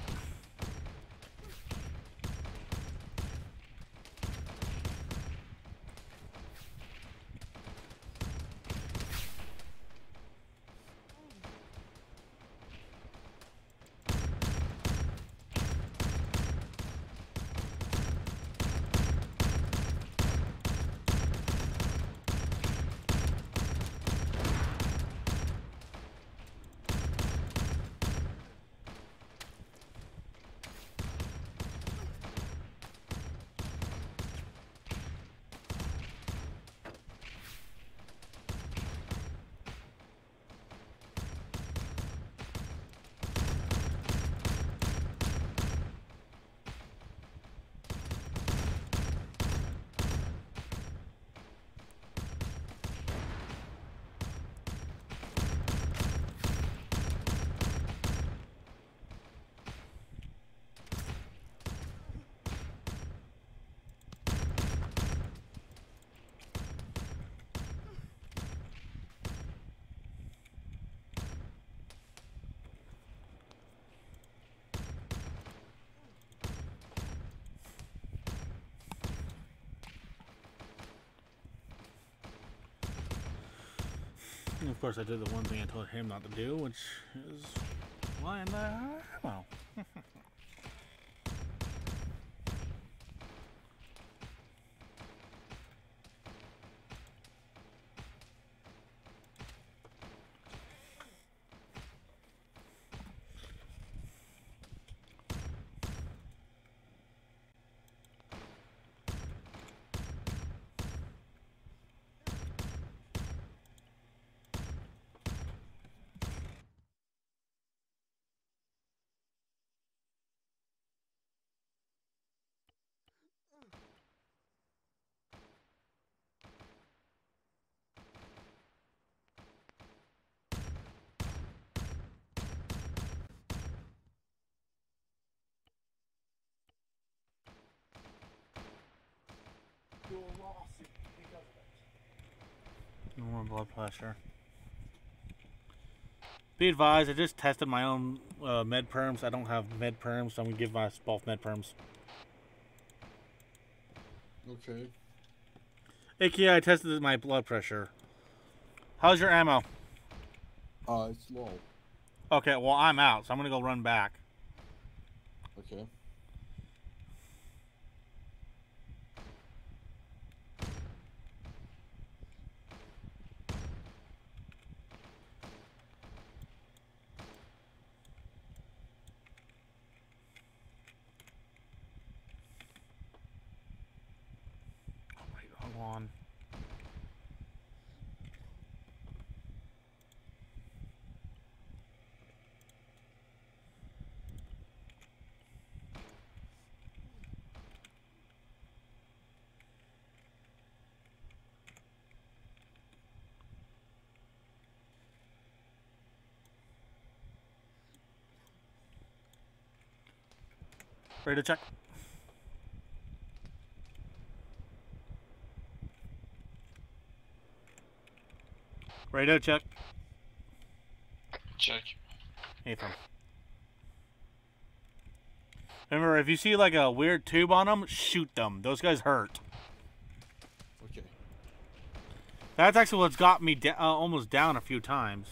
And of course, I did the one thing I told him not to do, which is line the ammo. No more blood pressure. Be advised, I just tested my own med perms. I don't have med perms, so I'm gonna give myself med perms. Okay. AKA, I tested my blood pressure. How's your ammo? It's low. Okay, well, I'm out, so I'm gonna go run back. Okay. Oh, wait, hold on. Ready to check? Ready to check? Check. Hey, fam. Remember, if you see like a weird tube on them, shoot them. Those guys hurt. Okay. That's actually what's got me almost down a few times.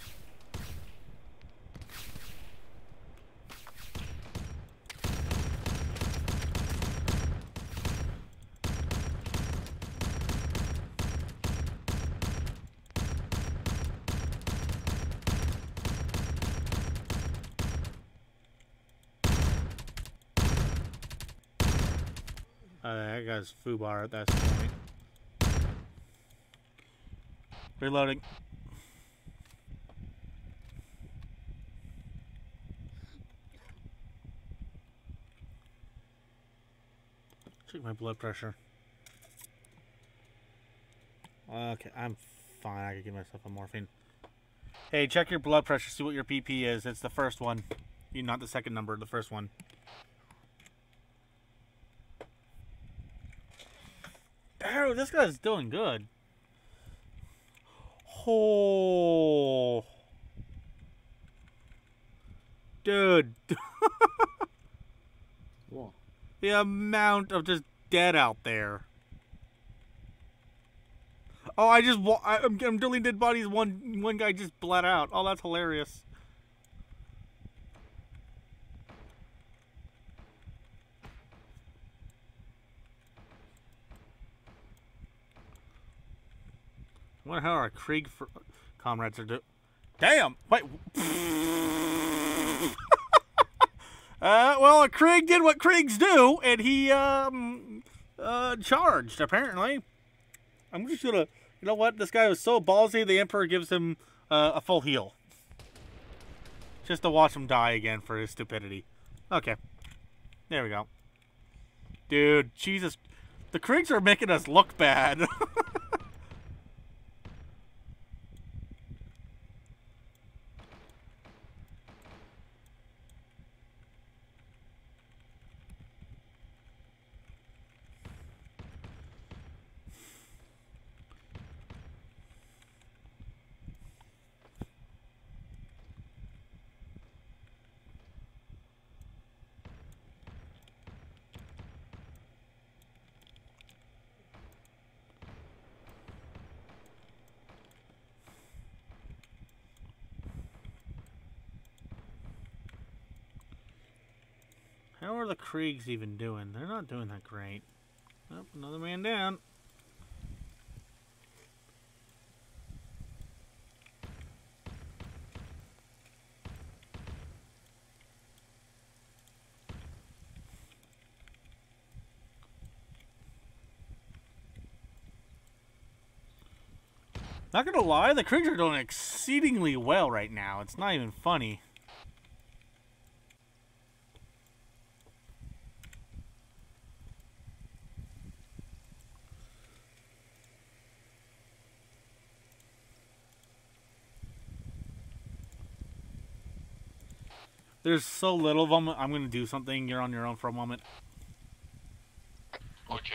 That guy's foobar at that point. Reloading. Check my blood pressure. Okay, I'm fine. I can give myself a morphine. Hey, check your blood pressure. See what your PP is. It's the first one. Not the second number, the first one. Oh, this guy's doing good. Oh. Dude. What? The amount of just dead out there. Oh, I'm deleting dead bodies. One guy just bled out. Oh, that's hilarious. I wonder how our Krieg comrades are doing. Damn! Wait. Well, Krieg did what Kriegs do, and he charged. Apparently, I'm just gonna. You know what? This guy was so ballsy. The Emperor gives him a full heal, just to watch him die again for his stupidity. Okay, there we go. Dude, Jesus, the Kriegs are making us look bad. How are the Kriegs even doing? They're not doing that great. Oh, another man down. Not gonna lie, the Kriegs are doing exceedingly well right now. It's not even funny. There's so little of them. I'm gonna do something. You're on your own for a moment. Okay.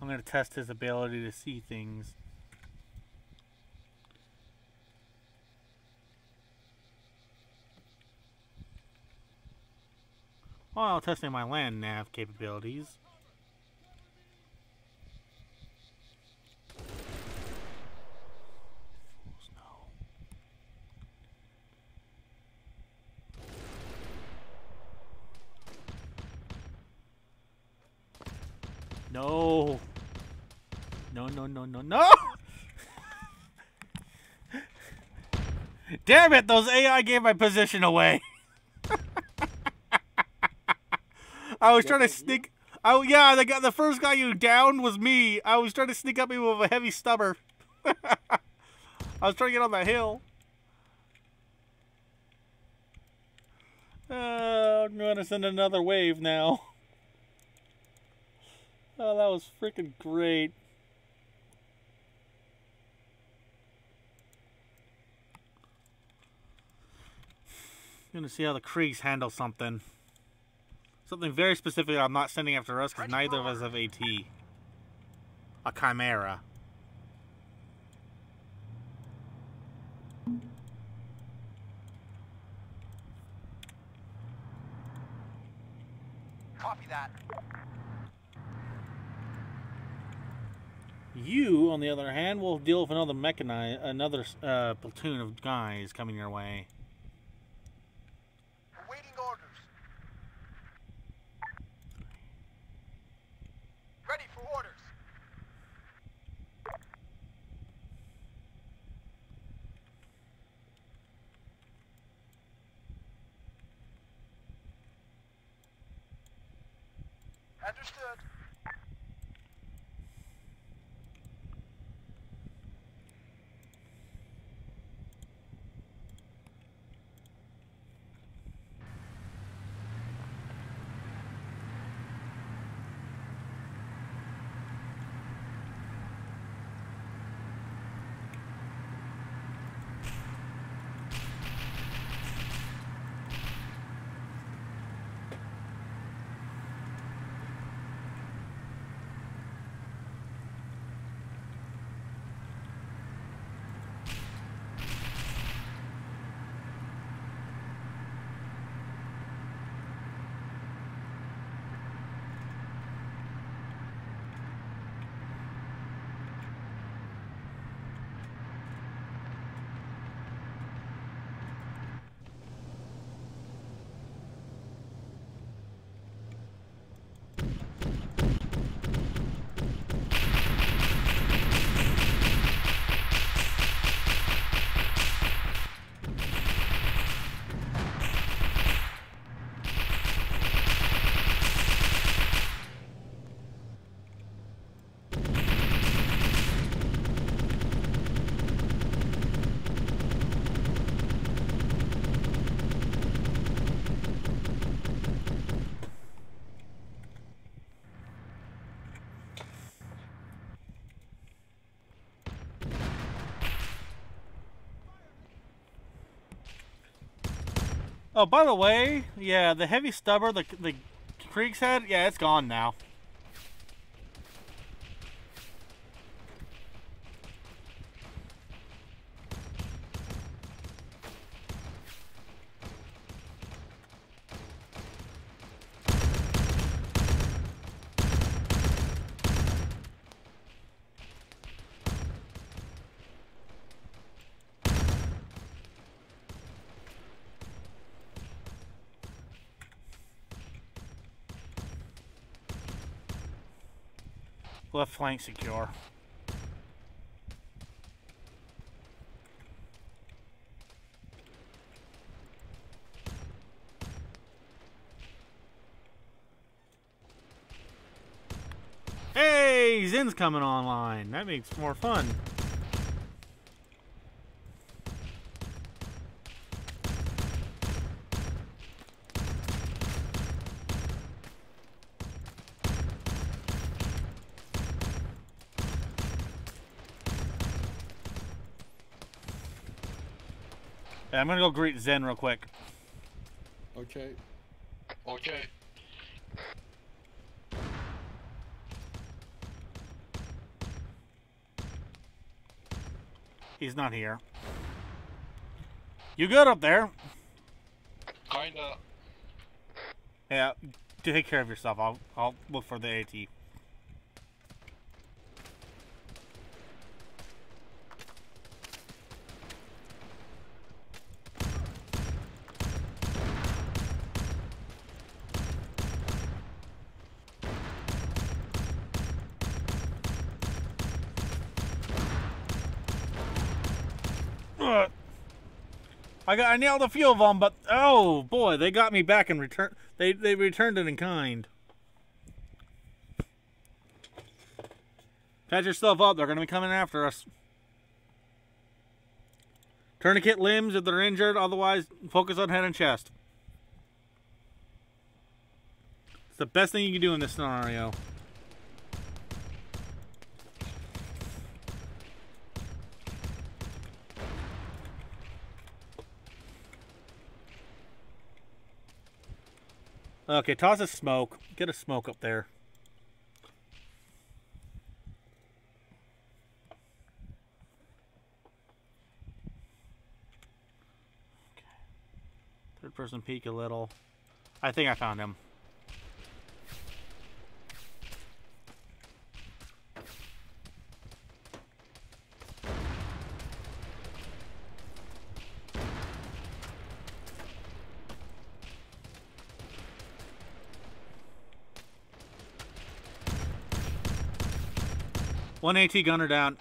I'm gonna test his ability to see things. While testing my land nav capabilities. No. No, no, no, no, no! Damn it, those AI gave my position away. I was trying to sneak. Oh yeah, the first guy you downed was me. I was trying to sneak up him with a heavy stubber. I was trying to get on that hill. gonna send another wave now. Oh, that was freaking great. I'm gonna see how the Kriegs handle something. Something very specific I'm not sending after us because neither of us have AT. A Chimera. Copy that. You, on the other hand, will deal with another platoon of guys coming your way. Awaiting orders. Ready for orders. Understood. Oh, by the way, yeah, the heavy stubber the Kriegs had, yeah, it's gone now. Left flank secure. Hey, Zin's coming online. That makes more fun. Yeah, I'm gonna go greet Zen real quick. Okay. Okay. He's not here. You good up there? Kinda. Yeah, take care of yourself. I'll look for the AT. I nailed a few of them, but oh boy, they got me back in return. They returned it in kind. Patch yourself up. They're going to be coming after us. Tourniquet limbs if they're injured. Otherwise, focus on head and chest. the best thing you can do in this scenario. Okay, toss a smoke. Get a smoke up there. Okay. Third person peek a little. I think I found him. One AT gunner down.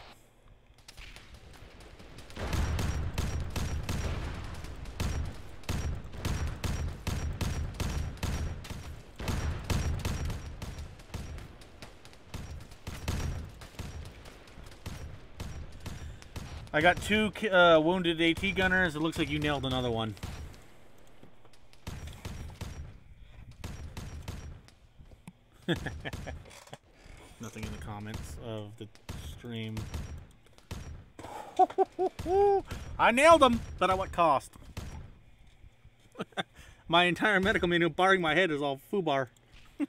I got two wounded AT gunners. It looks like you nailed another one. Nothing in the comments of the stream. I nailed him, but at what cost? My entire medical menu, barring my head, is all foobar. I'm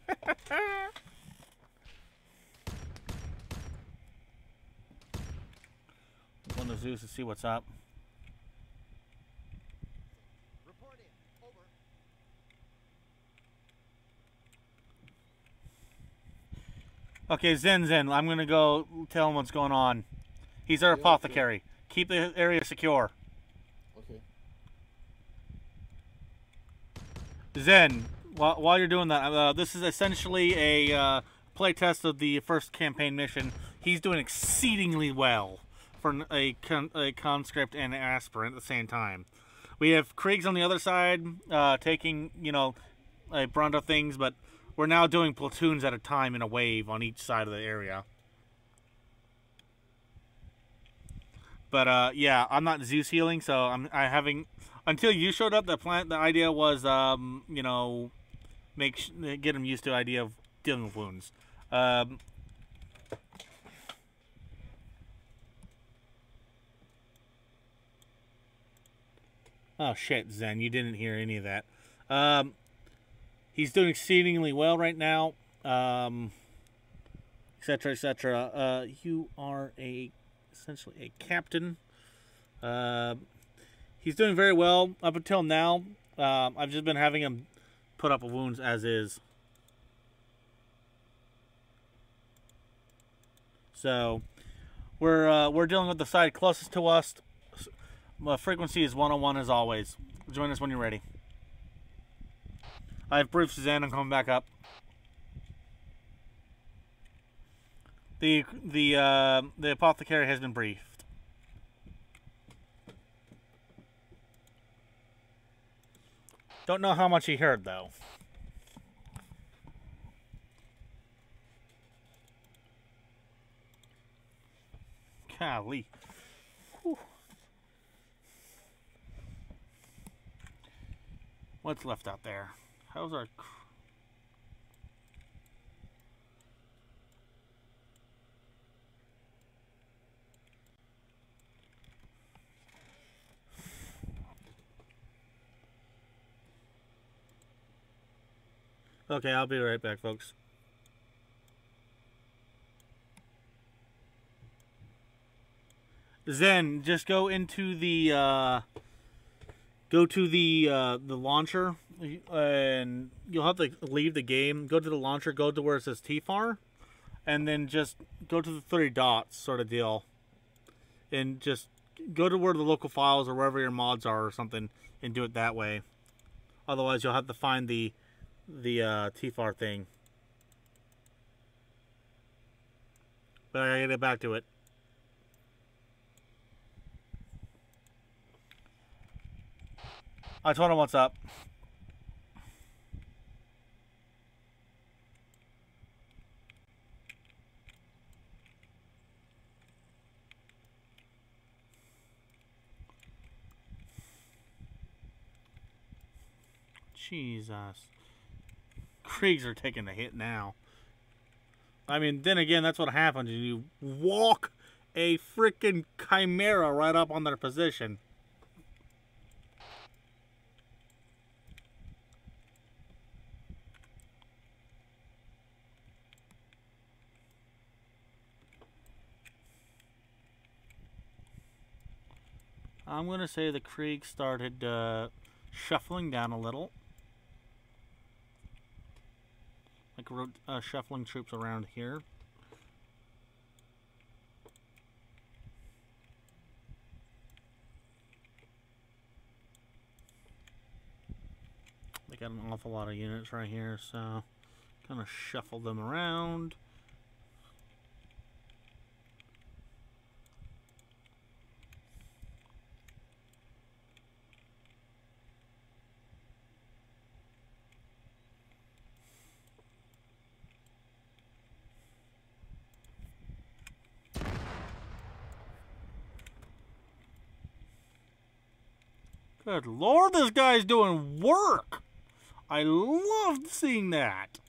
going to Zeus to see what's up. Report in. Over. Okay, Zen, I'm going to go tell him what's going on. He's our apothecary. Okay. Keep the area secure. Okay. Zen, while you're doing that, this is essentially a play test of the first campaign mission. He's doing exceedingly well for a conscript and an aspirant at the same time. We have Kriegs on the other side, taking, you know, a brunt of things, but we're now doing platoons at a time in a wave on each side of the area. But yeah, I'm not Zeus healing, so I having until you showed up. The idea was, you know, get him used to the idea of dealing with wounds. Oh shit, Zen, you didn't hear any of that. He's doing exceedingly well right now, etc., etc. You are essentially a captain. He's doing very well up until now. I've just been having him put up wounds as is. So we're dealing with the side closest to us. Frequency is 101 as always. Join us when you're ready. I have briefed Suzanne. I'm coming back up. The apothecary has been briefed. Don't know how much he heard though. Golly. Whew. What's left out there? How's our... Okay, I'll be right back, folks. Zen, just go into the launcher, and you'll have to leave the game. Go to the launcher, go to where it says TFAR, and then just go to the 3 dots sort of deal, and just go to where the local files or wherever your mods are or something, and do it that way. Otherwise, you'll have to find the TFAR thing. But I gotta get back to it. I told him what's up. Jesus. Kriegs are taking a hit now. I mean, then again, that's what happens. You walk a freaking Chimera right up on their position. I'm going to say the Krieg started shuffling down a little. Like shuffling troops around here. They got an awful lot of units right here, so kind of shuffle them around. Good Lord, this guy's doing work! I loved seeing that.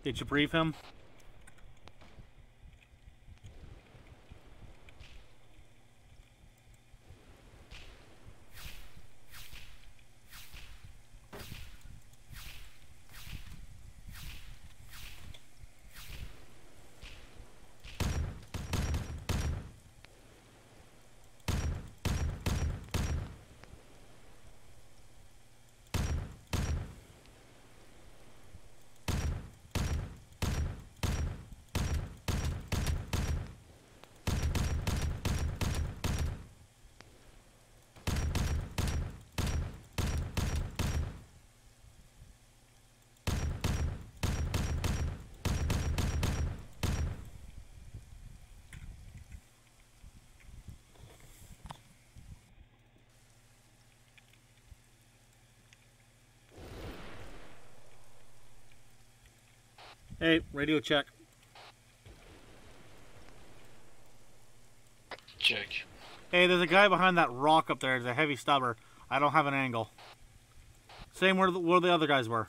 Did you brief him? Hey, radio check. Check. Hey, there's a guy behind that rock up there. There's a heavy stubber. I don't have an angle. Same where the other guys were.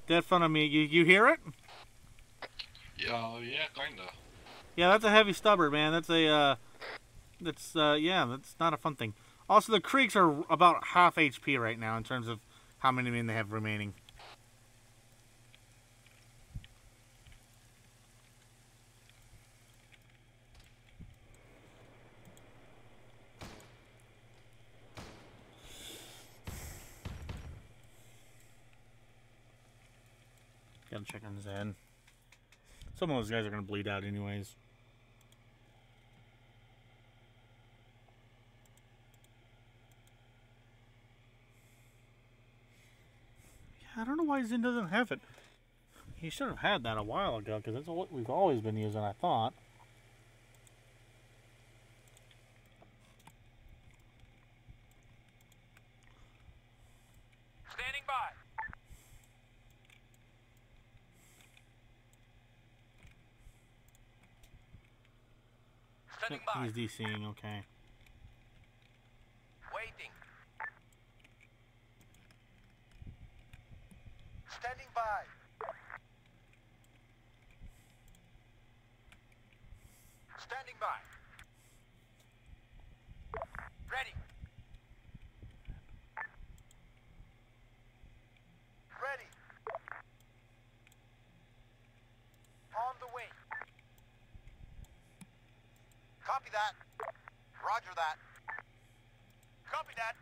Dead in front of me. You hear it? Yeah, kinda. Yeah, that's a heavy stubber, man. That's a, yeah, that's not a fun thing. Also, the Creeks are about half HP right now in terms of how many men they have remaining. Gotta check on his head. Some of those guys are gonna bleed out anyways. Yeah, I don't know why Zin doesn't have it. He should have had that a while ago, because that's what we've always been using, I thought. Standing by. Standing by. He's DCing, okay. Waiting. Standing by. Standing by. Ready. Ready. On the way. Copy that. Roger that. Copy that.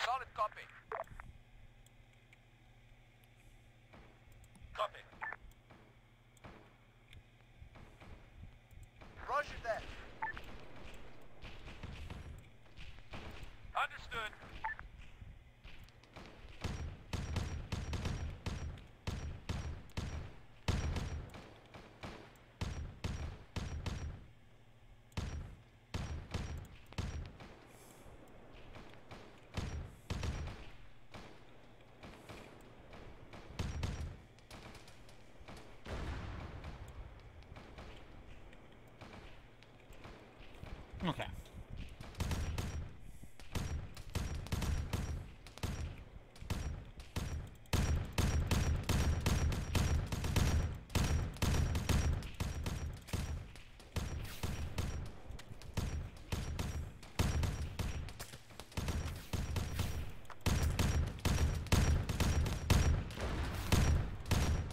Solid copy. Copy. Roger that. Understood. Okay.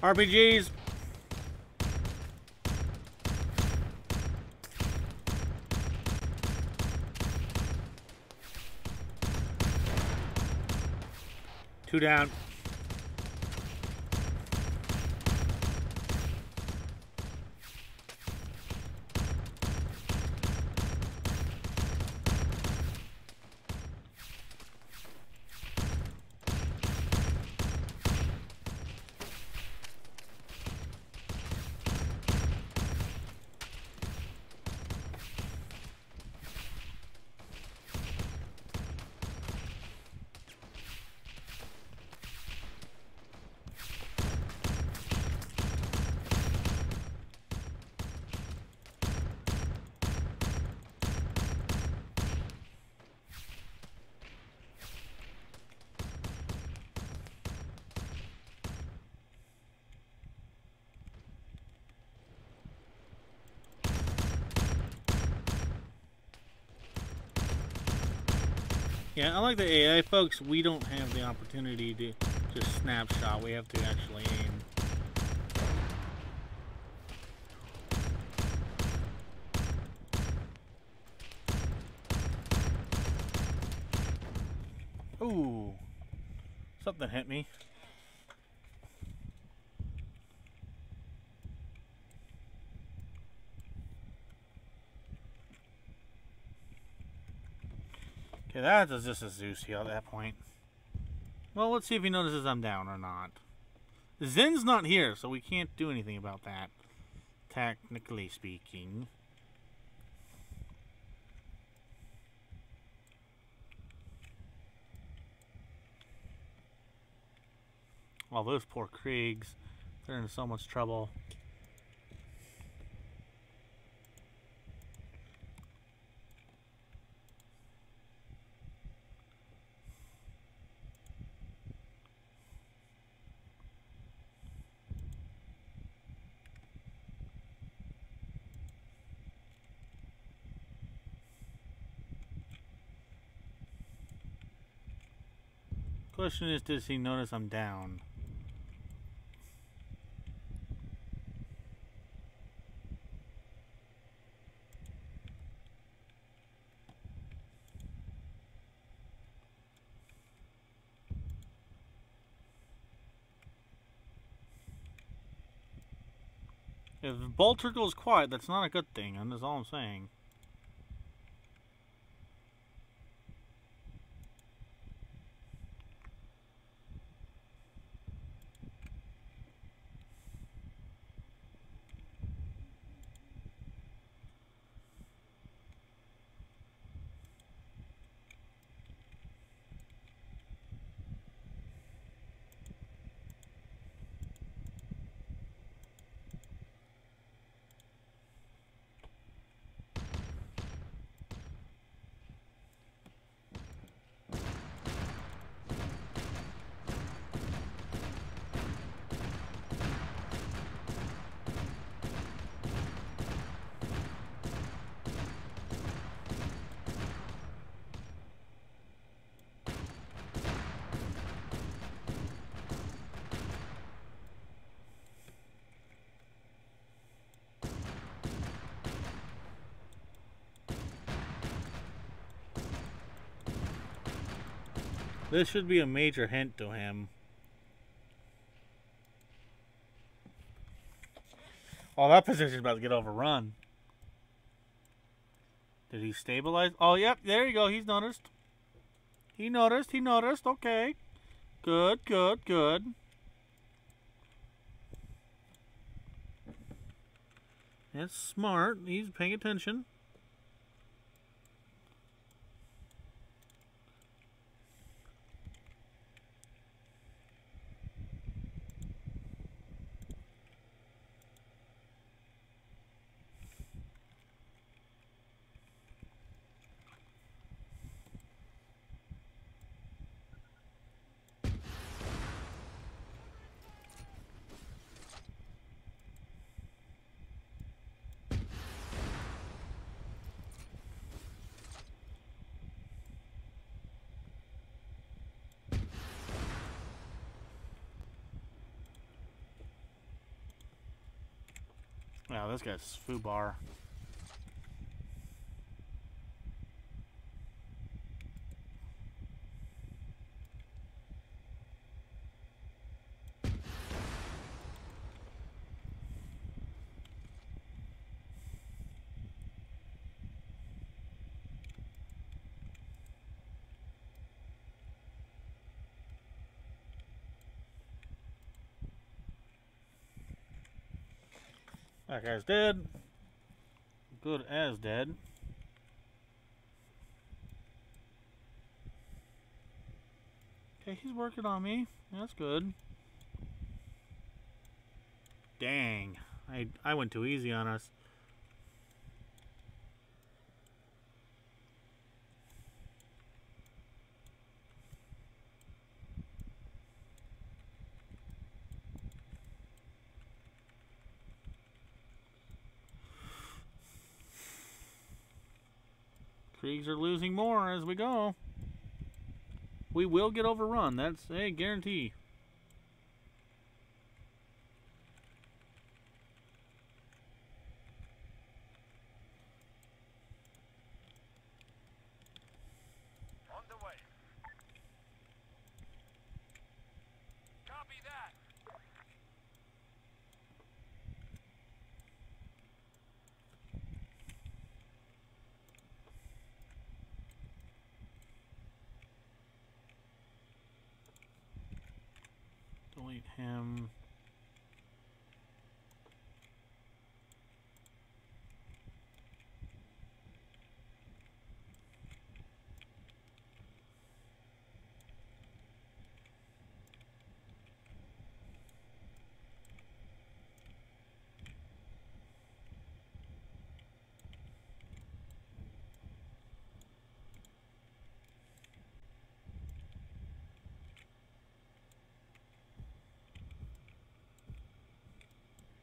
RPGs. Two down. Yeah, unlike the AI folks, we don't have the opportunity to just snapshot. We have to actually aim. Ooh. Something hit me. Okay, that is just a Zeus heal at that point. Well, let's see if he notices I'm down or not. Zen's not here, so we can't do anything about that. Technically speaking. Well, those poor Kriegs. They're in so much trouble. Question is, does he notice I'm down? If Bolter goes quiet, that's not a good thing, and that's all I'm saying. This should be a major hint to him. Oh, that position's about to get overrun. Did he stabilize? Oh, yep, there you go. He's noticed. He noticed. He noticed. Okay. Good, good, good. That's smart. He's paying attention. this guy's foobar. That guy's dead. Good as dead. Okay, he's working on me. That's good. Dang. I went too easy on us. Kriegs are losing more as we go. We will get overrun. That's a guarantee. On the way. Copy that. Delete him.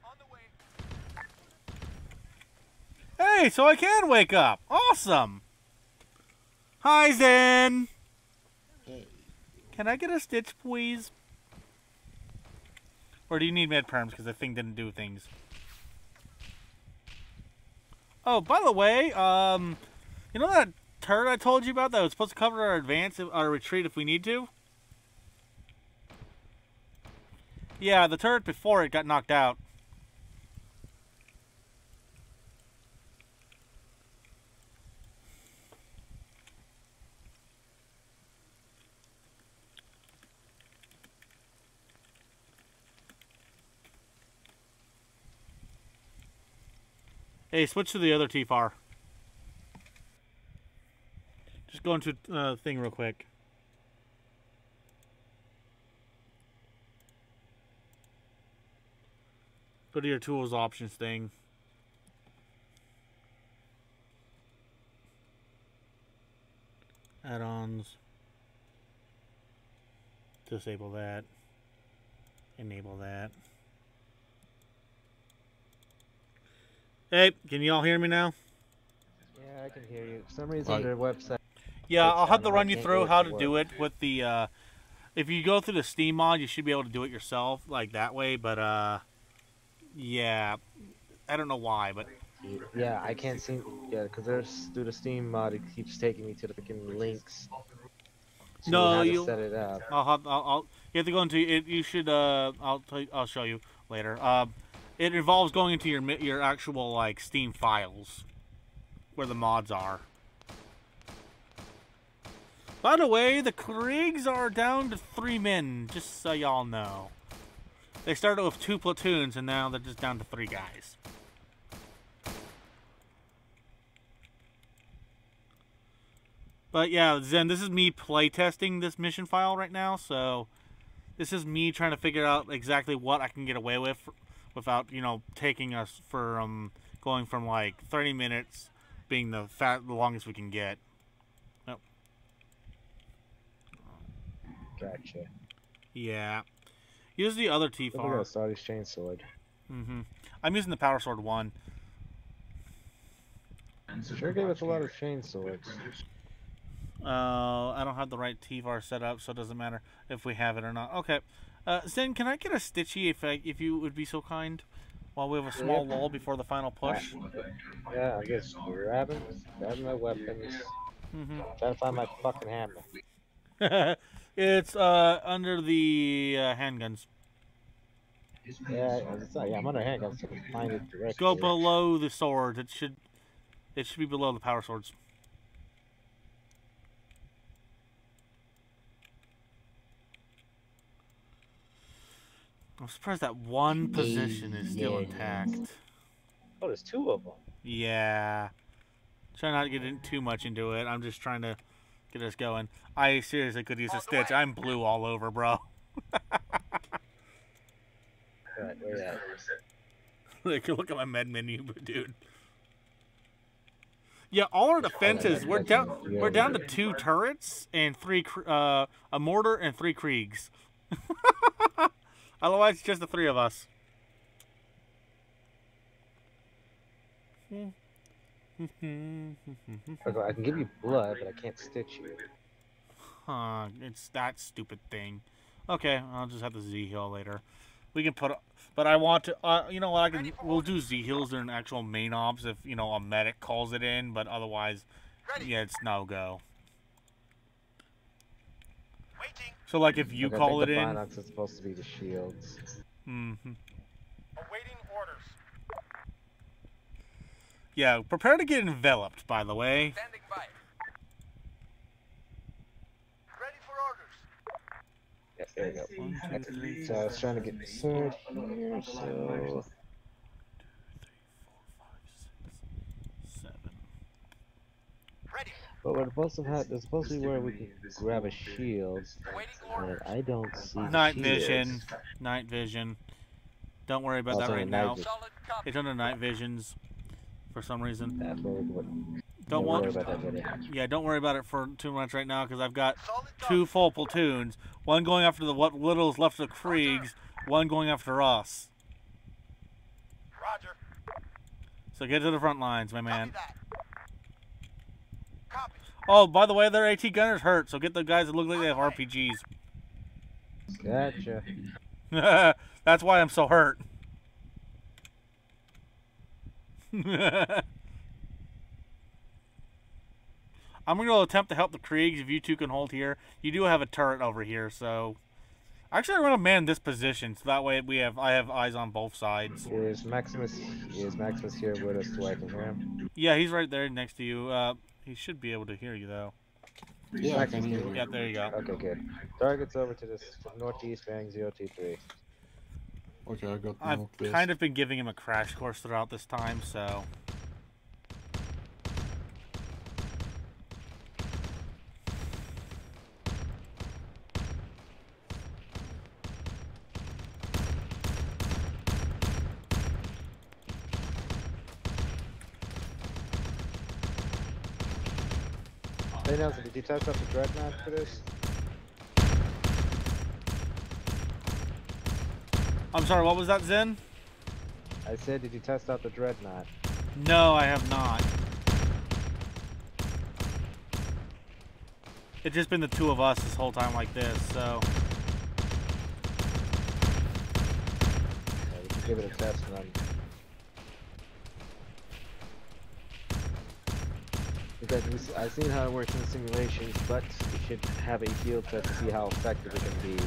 On the way. Hey, so I can wake up. Awesome. Hi, Zen. Hey. Can I get a stitch, please? Or do you need med perms because the thing didn't do things? Oh, by the way, you know that turret I told you about that was supposed to cover our advance, our retreat if we need to? Yeah, the turret before it got knocked out. Hey, switch to the other T-FAR. Just go into thing real quick. Go to your tools options thing. Add-ons. Disable that. Enable that. Hey, can you all hear me now? Yeah, I can hear you. For some reason, Right. their website. Yeah, I'll have to sounded run like you it through would how to work. do it with the, if you go through the Steam mod, you should be able to do it yourself, like that way, but, yeah, I don't know why, but, Yeah, I can't seem. Yeah, because there's through the Steam mod, it keeps taking me to the freaking links. To No, how to you'll- set it up. you have to go into it, you should, I'll show you later, it involves going into your actual, like, Steam files, where the mods are. By the way, the Kriegs are down to 3 men, just so y'all know. They started with 2 platoons, and now they're just down to 3 guys. But yeah, Zen, this is me playtesting this mission file right now, so this is me trying to figure out exactly what I can get away with without, you know, taking us from going from like 30 minutes being the longest we can get. Nope. Gotcha. Yeah. Use the other Look at T-FAR. that Saudi chain sword. I'm using the Power Sword 1. Sure gave us a lot of chain swords. I don't have the right T-FAR set up, so it doesn't matter if we have it or not. Okay. Zen, can I get a Stitchy if you would be so kind? while we have a small lull before the final push. Yeah, I'm just grabbing my weapons. Trying to find my fucking hammer. It's under the handguns. Yeah, I'm under handguns, so I can find it directly. Go below the swords. It should be below the power swords. I'm surprised that one position is still intact. Oh, there's two of them. Yeah. Try not to get too much into it. I'm just trying to get us going. I seriously could use a stitch. I'm blue all over, bro. Right, where you at? Look at my med menu, dude. Yeah, all our defenses, we're down to 2 turrets and 3 a mortar and 3 Kriegs. Otherwise, it's just the 3 of us. Okay, I can give you blood, but I can't stitch you. Huh, it's that stupid thing. Okay, I'll just have the Z heal later. We can put, but I want to, you know what, we'll do Z heals during actual main ops if, you know, a medic calls it in, but otherwise, yeah, it's no go. Waiting. So, like, if you call it in. Pheonix is supposed to be the shields. Awaiting orders. Yeah, prepare to get enveloped, by the way. Standing by. Ready for orders. Yeah, there you go. So I was trying to get the sword here, so... 7. Ready. But we're supposed to have, there's supposed to be where we can grab a shield. Awaiting And orders. I don't see Night shields. vision. Night vision. Don't worry about that Also right night now. vision. Solid copy. It's under night visions for some reason. That's where we would. Don't worry want. about that later. Yeah, don't worry about it for too much right now because I've got Solid 2 copy. full platoons. One going after the what little is left of the Kriegs. One going after us. Roger. So get to the front lines, my Copy man. that. Copy. Oh, by the way, their AT gunners hurt. So get the guys that look like they have RPGs. Gotcha. That's why I'm so hurt. I'm going to attempt to help the Kriegs if you two can hold here. You do have a turret over here, so... Actually, I'm going to man this position, so that way I have eyes on both sides. Is Maximus here with us so I can hear him? Yeah, he's right there next to you. He should be able to hear you, though. Yeah, I can hear you. Yeah, there you go. Okay, good. Target's over to this northeast bearing 023. Okay, I got I've no place. kind of been giving him a crash course throughout this time, so... Hey Nelson, did you test out the dreadnought for this? I'm sorry, what was that, Zen? I said, did you test out the dreadnought? No, I have not. It's just been the 2 of us this whole time like this, so... Yeah, we can give it a test run. Because I've seen how it works in simulations, but we should have a field test to see how effective it can be.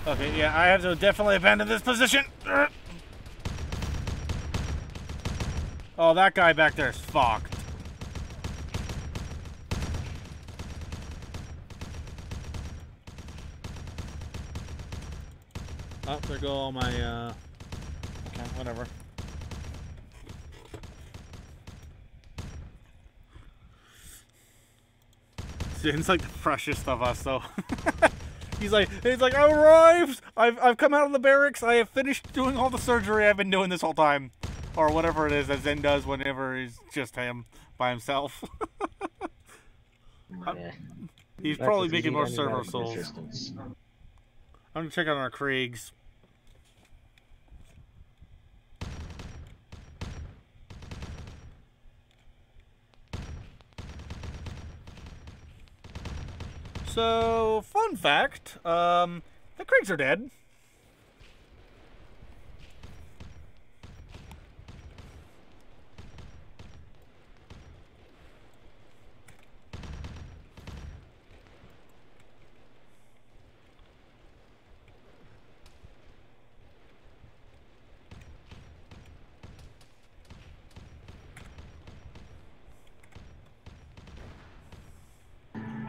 Okay, yeah, I have to definitely abandon this position. Oh, that guy back there is fucked. Oh, there go all my, okay, whatever. It's like the freshest of us, though. He's like, I arrived! I've come out of the barracks, I have finished doing all the surgery I've been doing this whole time. Or whatever it is that Zen does whenever he's just him by himself. Yeah. He's probably making more server souls. I'm gonna check out our Kriegs. So, fun fact, the Kriegs are dead.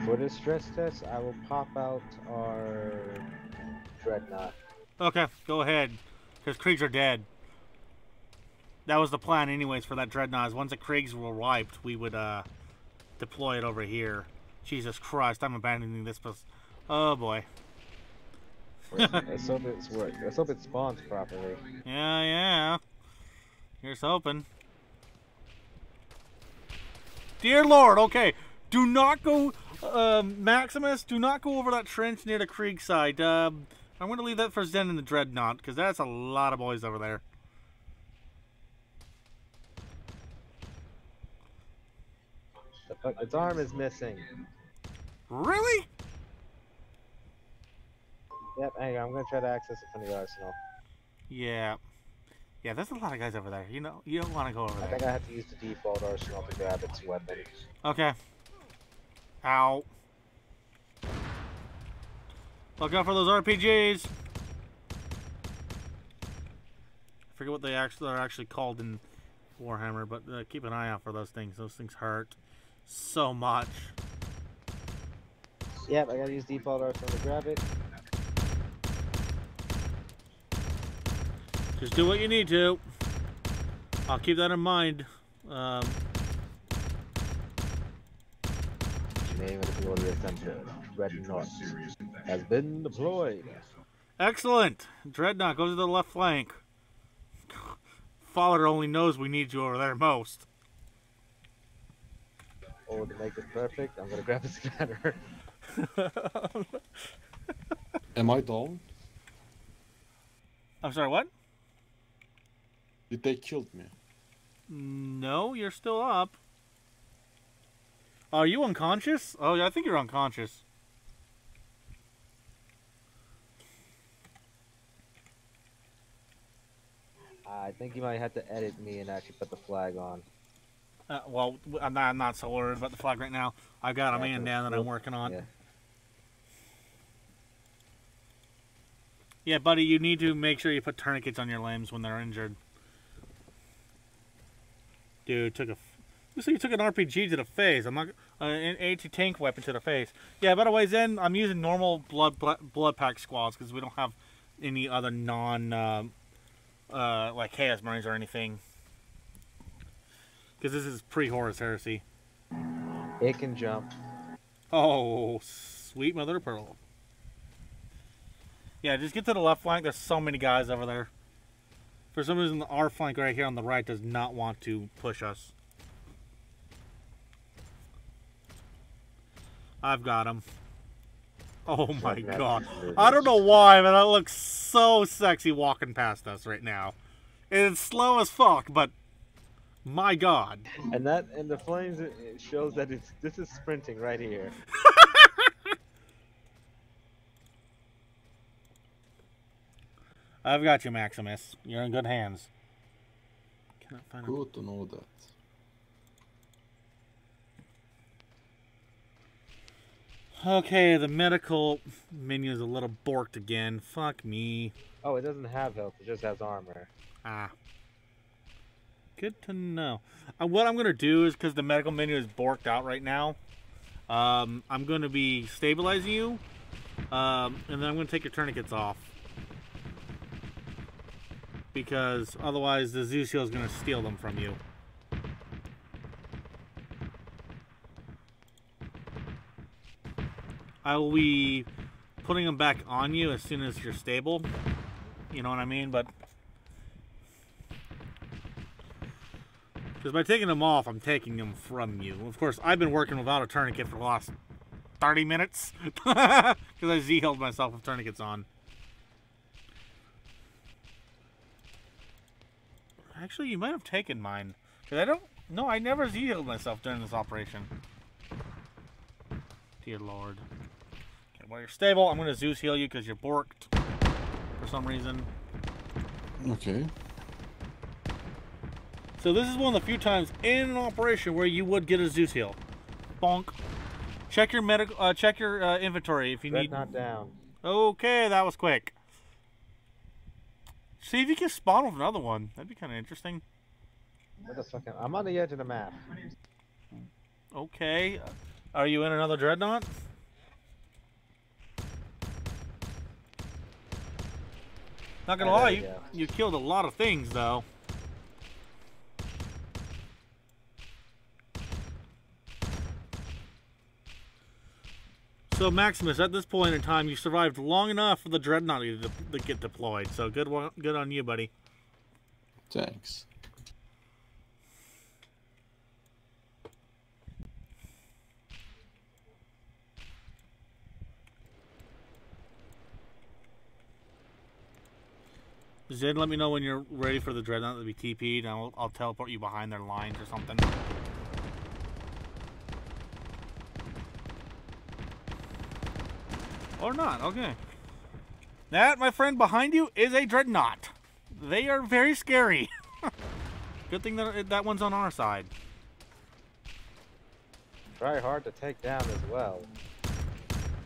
For this stress test, I will pop out our dreadnought. Okay, go ahead, because Kriegs are dead. That was the plan anyways for that dreadnought. Once the Kriegs were wiped, we would deploy it over here. Jesus Christ, I'm abandoning this place. Oh boy. Let's hope it's worked. Let's hope it spawns properly. Yeah. Here's hoping. Dear Lord, okay. Do not go, Maximus, do not go over that trench near the Krieg side. I'm going to leave that for Zen and the Dreadnought, because that's a lot of boys over there. Its arm is missing. Really? Yep, hang on. I'm going to try to access it from the arsenal. Yeah. Yeah, there's a lot of guys over there. You know, you don't want to go over I there. think I have to use the default arsenal to grab its weapon. Okay. Ow. Look out for those RPGs. I forget what they are actually called in Warhammer, but keep an eye out for those things. Those things hurt so much. Yep, I gotta use default arsenal to grab it. Just do what you need to. I'll keep that in mind. Name of the glorious emperor, Dreadnought, has been deployed. Excellent. Dreadnought, go to the left flank. Father only knows we need you over there most. Oh, to make it perfect, I'm gonna grab the scanner. Am I down? I'm sorry, what? Did they kill me? No, you're still up. Are you unconscious? Oh, yeah, I think you're unconscious. I think you might have to edit me and actually put the flag on. Well, I'm not so worried about the flag right now. I've got a man down that I'm working on. Yeah. Yeah, buddy, you need to make sure you put tourniquets on your limbs when they're injured. Dude, looks like you took an RPG to the face. I'm not an anti-tank weapon to the face. Yeah, by the way, Zen, I'm using normal blood pack squads because we don't have any other non like Chaos Marines or anything. Because this is pre-Horus Heresy. It can jump. Oh, sweet mother of pearl. Yeah, just get to the left flank. There's so many guys over there. For some reason, our flank right here on the right does not want to push us. I've got him. Oh my god. I don't know why, but that looks so sexy walking past us right now. It's slow as fuck, but my god. And the flames, it shows that this is sprinting right here. I've got you, Maximus. You're in good hands. Cannot find Good to know that. Okay, the medical menu is a little borked again. Fuck me. Oh, it doesn't have health. It just has armor. Ah. Good to know. What I'm going to do is, because the medical menu is borked out right now, I'm going to be stabilizing you, and then I'm going to take your tourniquets off. Because otherwise the Zusio is going to steal them from you. I will be putting them back on you as soon as you're stable. You know what I mean? But because by taking them off, I'm taking them from you. Of course, I've been working without a tourniquet for the last 30 minutes. Because I Z-healed myself with tourniquets on. Actually, you might have taken mine. Because I don't... No, I never Z-healed myself during this operation. Dear Lord. While you're stable, I'm going to Zeus heal you because you're borked for some reason. Okay. So this is one of the few times in an operation where you would get a Zeus heal. Bonk. Check your inventory if you need. Dreadnought down. Okay, that was quick. See if you can spawn with another one. That'd be kind of interesting. Where the fuck I'm on the edge of the map. Okay. Are you in another dreadnought? Not gonna lie, you killed a lot of things though. So Maximus, at this point in time, you survived long enough for the dreadnought to get deployed. So good on you, buddy. Thanks. Zed, let me know when you're ready for the dreadnought to be TP'd, and I'll teleport you behind their lines or something. Or not, okay. That, my friend, behind you is a dreadnought. They are very scary. Good thing that that one's on our side. Try hard to take down as well.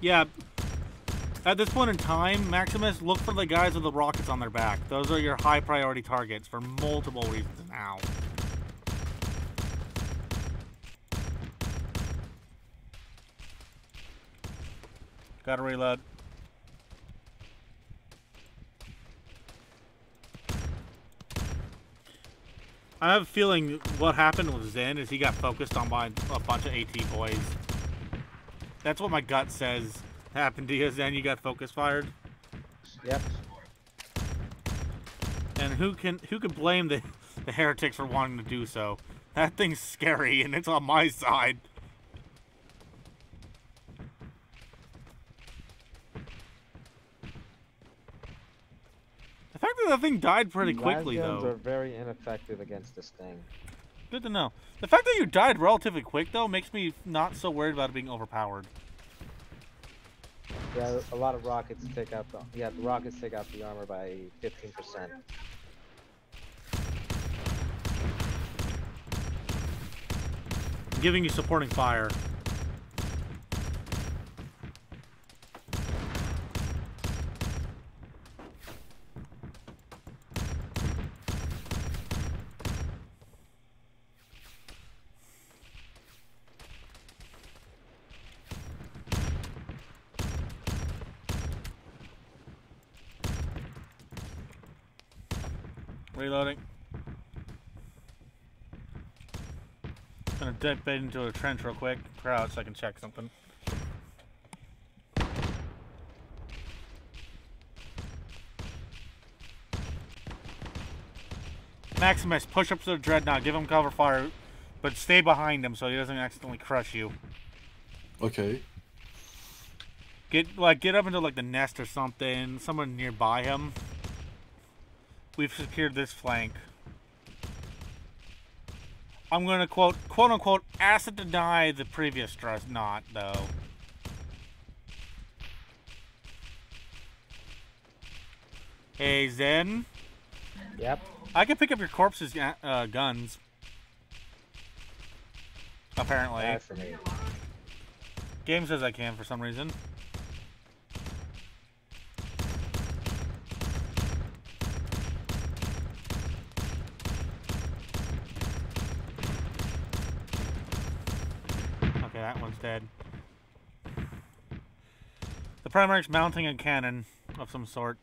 Yeah. At this point in time, Maximus, look for the guys with the rockets on their back. Those are your high priority targets for multiple reasons now. Gotta reload. I have a feeling what happened with Zen is he got focused on by a bunch of AT boys. That's what my gut says happened to you, Zen. You got focus fired. Yep. And who can blame the heretics for wanting to do so? That thing's scary, and it's on my side. The fact that that thing died pretty quickly, Lasguns though. are very ineffective against this thing. Good to know. The fact that you died relatively quick, though, makes me not so worried about it being overpowered. Yeah, a lot of rockets take out the rockets take out the armor by 15%. I'm giving you supporting fire. Reloading. Gonna dip into a trench real quick. Crouch so I can check something. Maximus, push up to the dreadnought. Give him cover fire, but stay behind him so he doesn't accidentally crush you. Okay. Get up into like the nest or something, somewhere nearby him. We've secured this flank. I'm gonna quote unquote acid deny the previous dreadnought though. Hey Zen. Yep. I can pick up your corpse's guns. Apparently. Bad for me. Game says I can for some reason. Okay, that one's dead. The Primarch's mounting a cannon of some sort.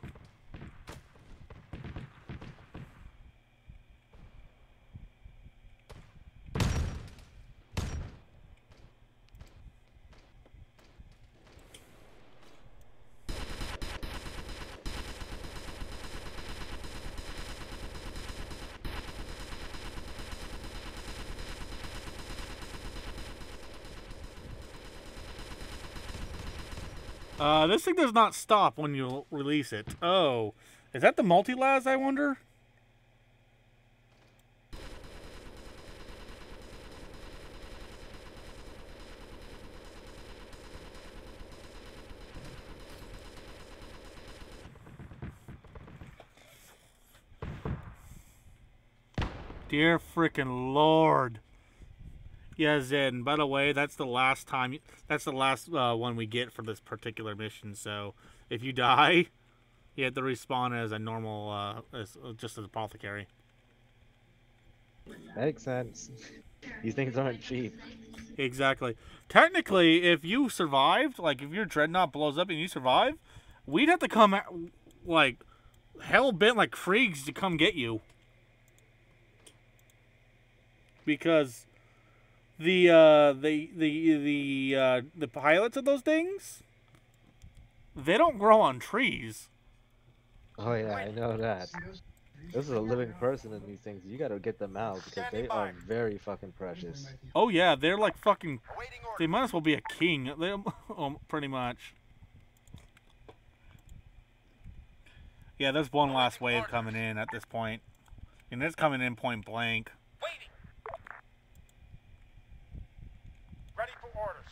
This thing does not stop when you release it. Oh, is that the multi-las, I wonder? Dear freaking Lord. Yeah, Zen. By the way, that's the last time. That's the last one we get for this particular mission. So if you die, you have to respawn as a normal, just as apothecary. Makes sense. These things aren't cheap. Exactly. Technically, if you survived, like if your dreadnought blows up and you survive, we'd have to come like hell bent like freaks to come get you. Because the pilots of those things, they don't grow on trees. Oh yeah, I know that. This is a living person in these things. You gotta get them out because they are very fucking precious. Oh yeah, they're like fucking. Awaiting They orders. might as well be a king. They, pretty much. Yeah, there's one last wave coming in at this point, and it's coming in point blank. Waiting. Ready for orders.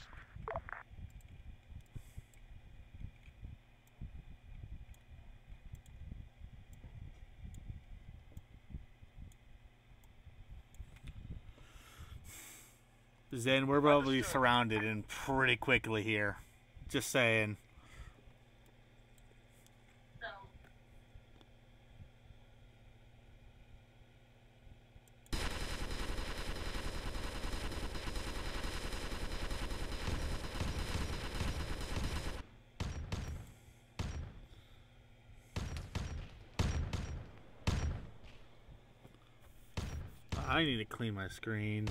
Zen, we're probably surrounded and pretty quickly here. Just saying. I need to clean my screen.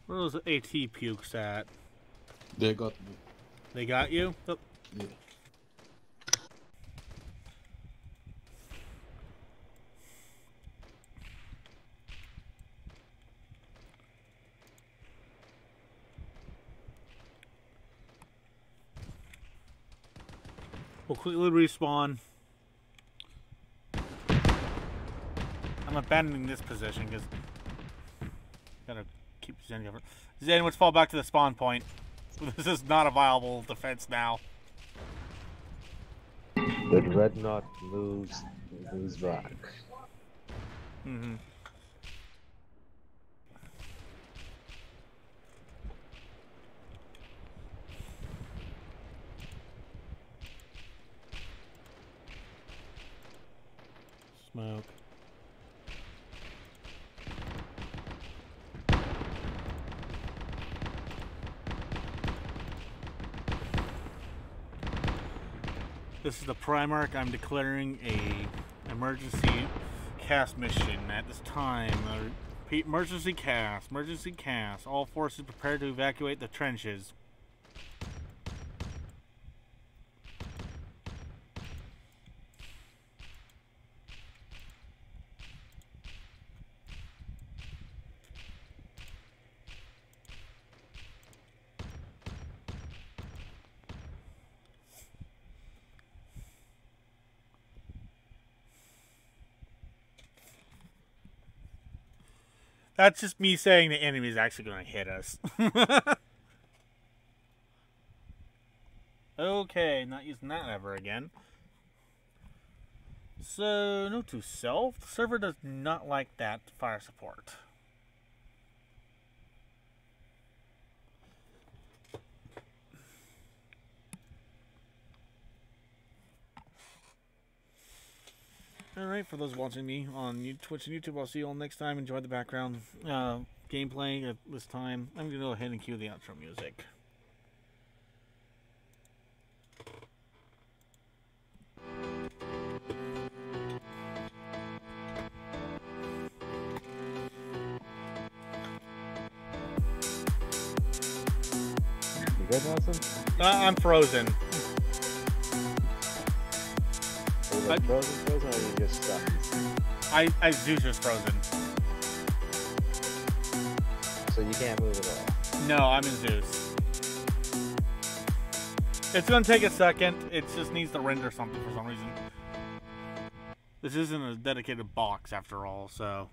Where are those AT pukes at? They got me. They got you? Oh, Yeah. we'll quickly respawn. I'm abandoning this position because gotta keep Zen covered. Zen, let's fall back to the spawn point. This is not a viable defense now. The dreadnought moves back. Mm-hmm. Smoke. This is the Primarch. I'm declaring a emergency cast mission at this time. Emergency cast. Emergency cast. All forces prepared to evacuate the trenches. That's just me saying the enemy is actually going to hit us. Okay, not using that ever again. So, note to self, the server does not like that fire support. Alright, for those watching me on Twitch and YouTube, I'll see you all next time. Enjoy the background gameplay at this time. I'm going to go ahead and cue the outro music. You good, Nelson? I'm frozen. Are you like frozen, or are you just stuck? Zeus is frozen. So you can't move at all? No, I'm in Zeus. It's gonna take a second. It just needs to render something for some reason. This isn't a dedicated box after all, so.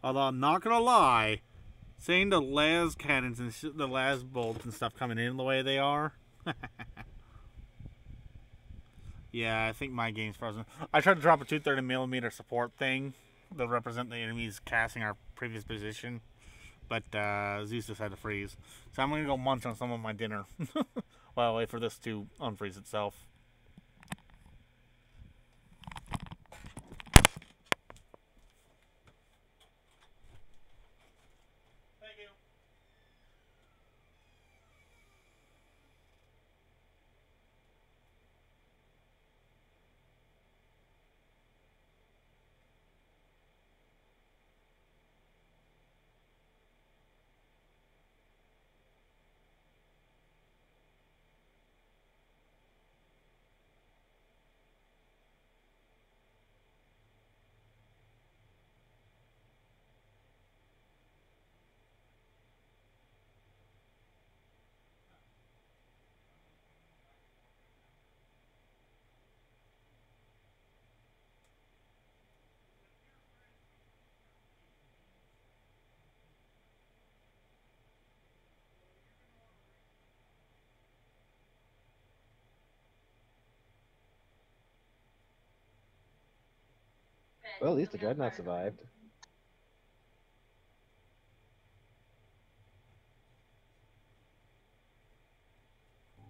Although I'm not gonna lie, seeing the las cannons and the las bolts and stuff coming in the way they are. Yeah, I think my game's frozen. I tried to drop a 230mm support thing to represent the enemies casting our previous position, but Zeus decided to freeze. So I'm gonna go munch on some of my dinner while I wait for this to unfreeze itself. Thank you. Well, at least the Dreadnought survived.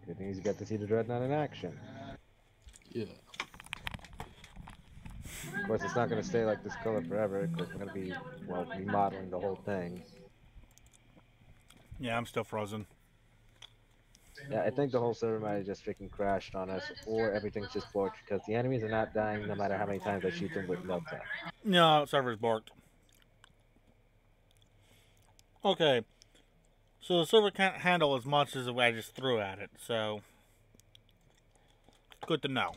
Good news, you got to see the Dreadnought in action. Yeah. Of course, it's not going to stay like this color forever, because we're going to be, well, remodeling the whole thing. Yeah, I'm still frozen. Yeah, I think the whole server might have just freaking crashed on us, or everything's just borked, because the enemies are not dying no matter how many times I shoot them with Milta. No, server's borked. Okay. So the server can't handle as much as I just threw at it, so good to know.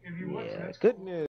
Yeah, good news.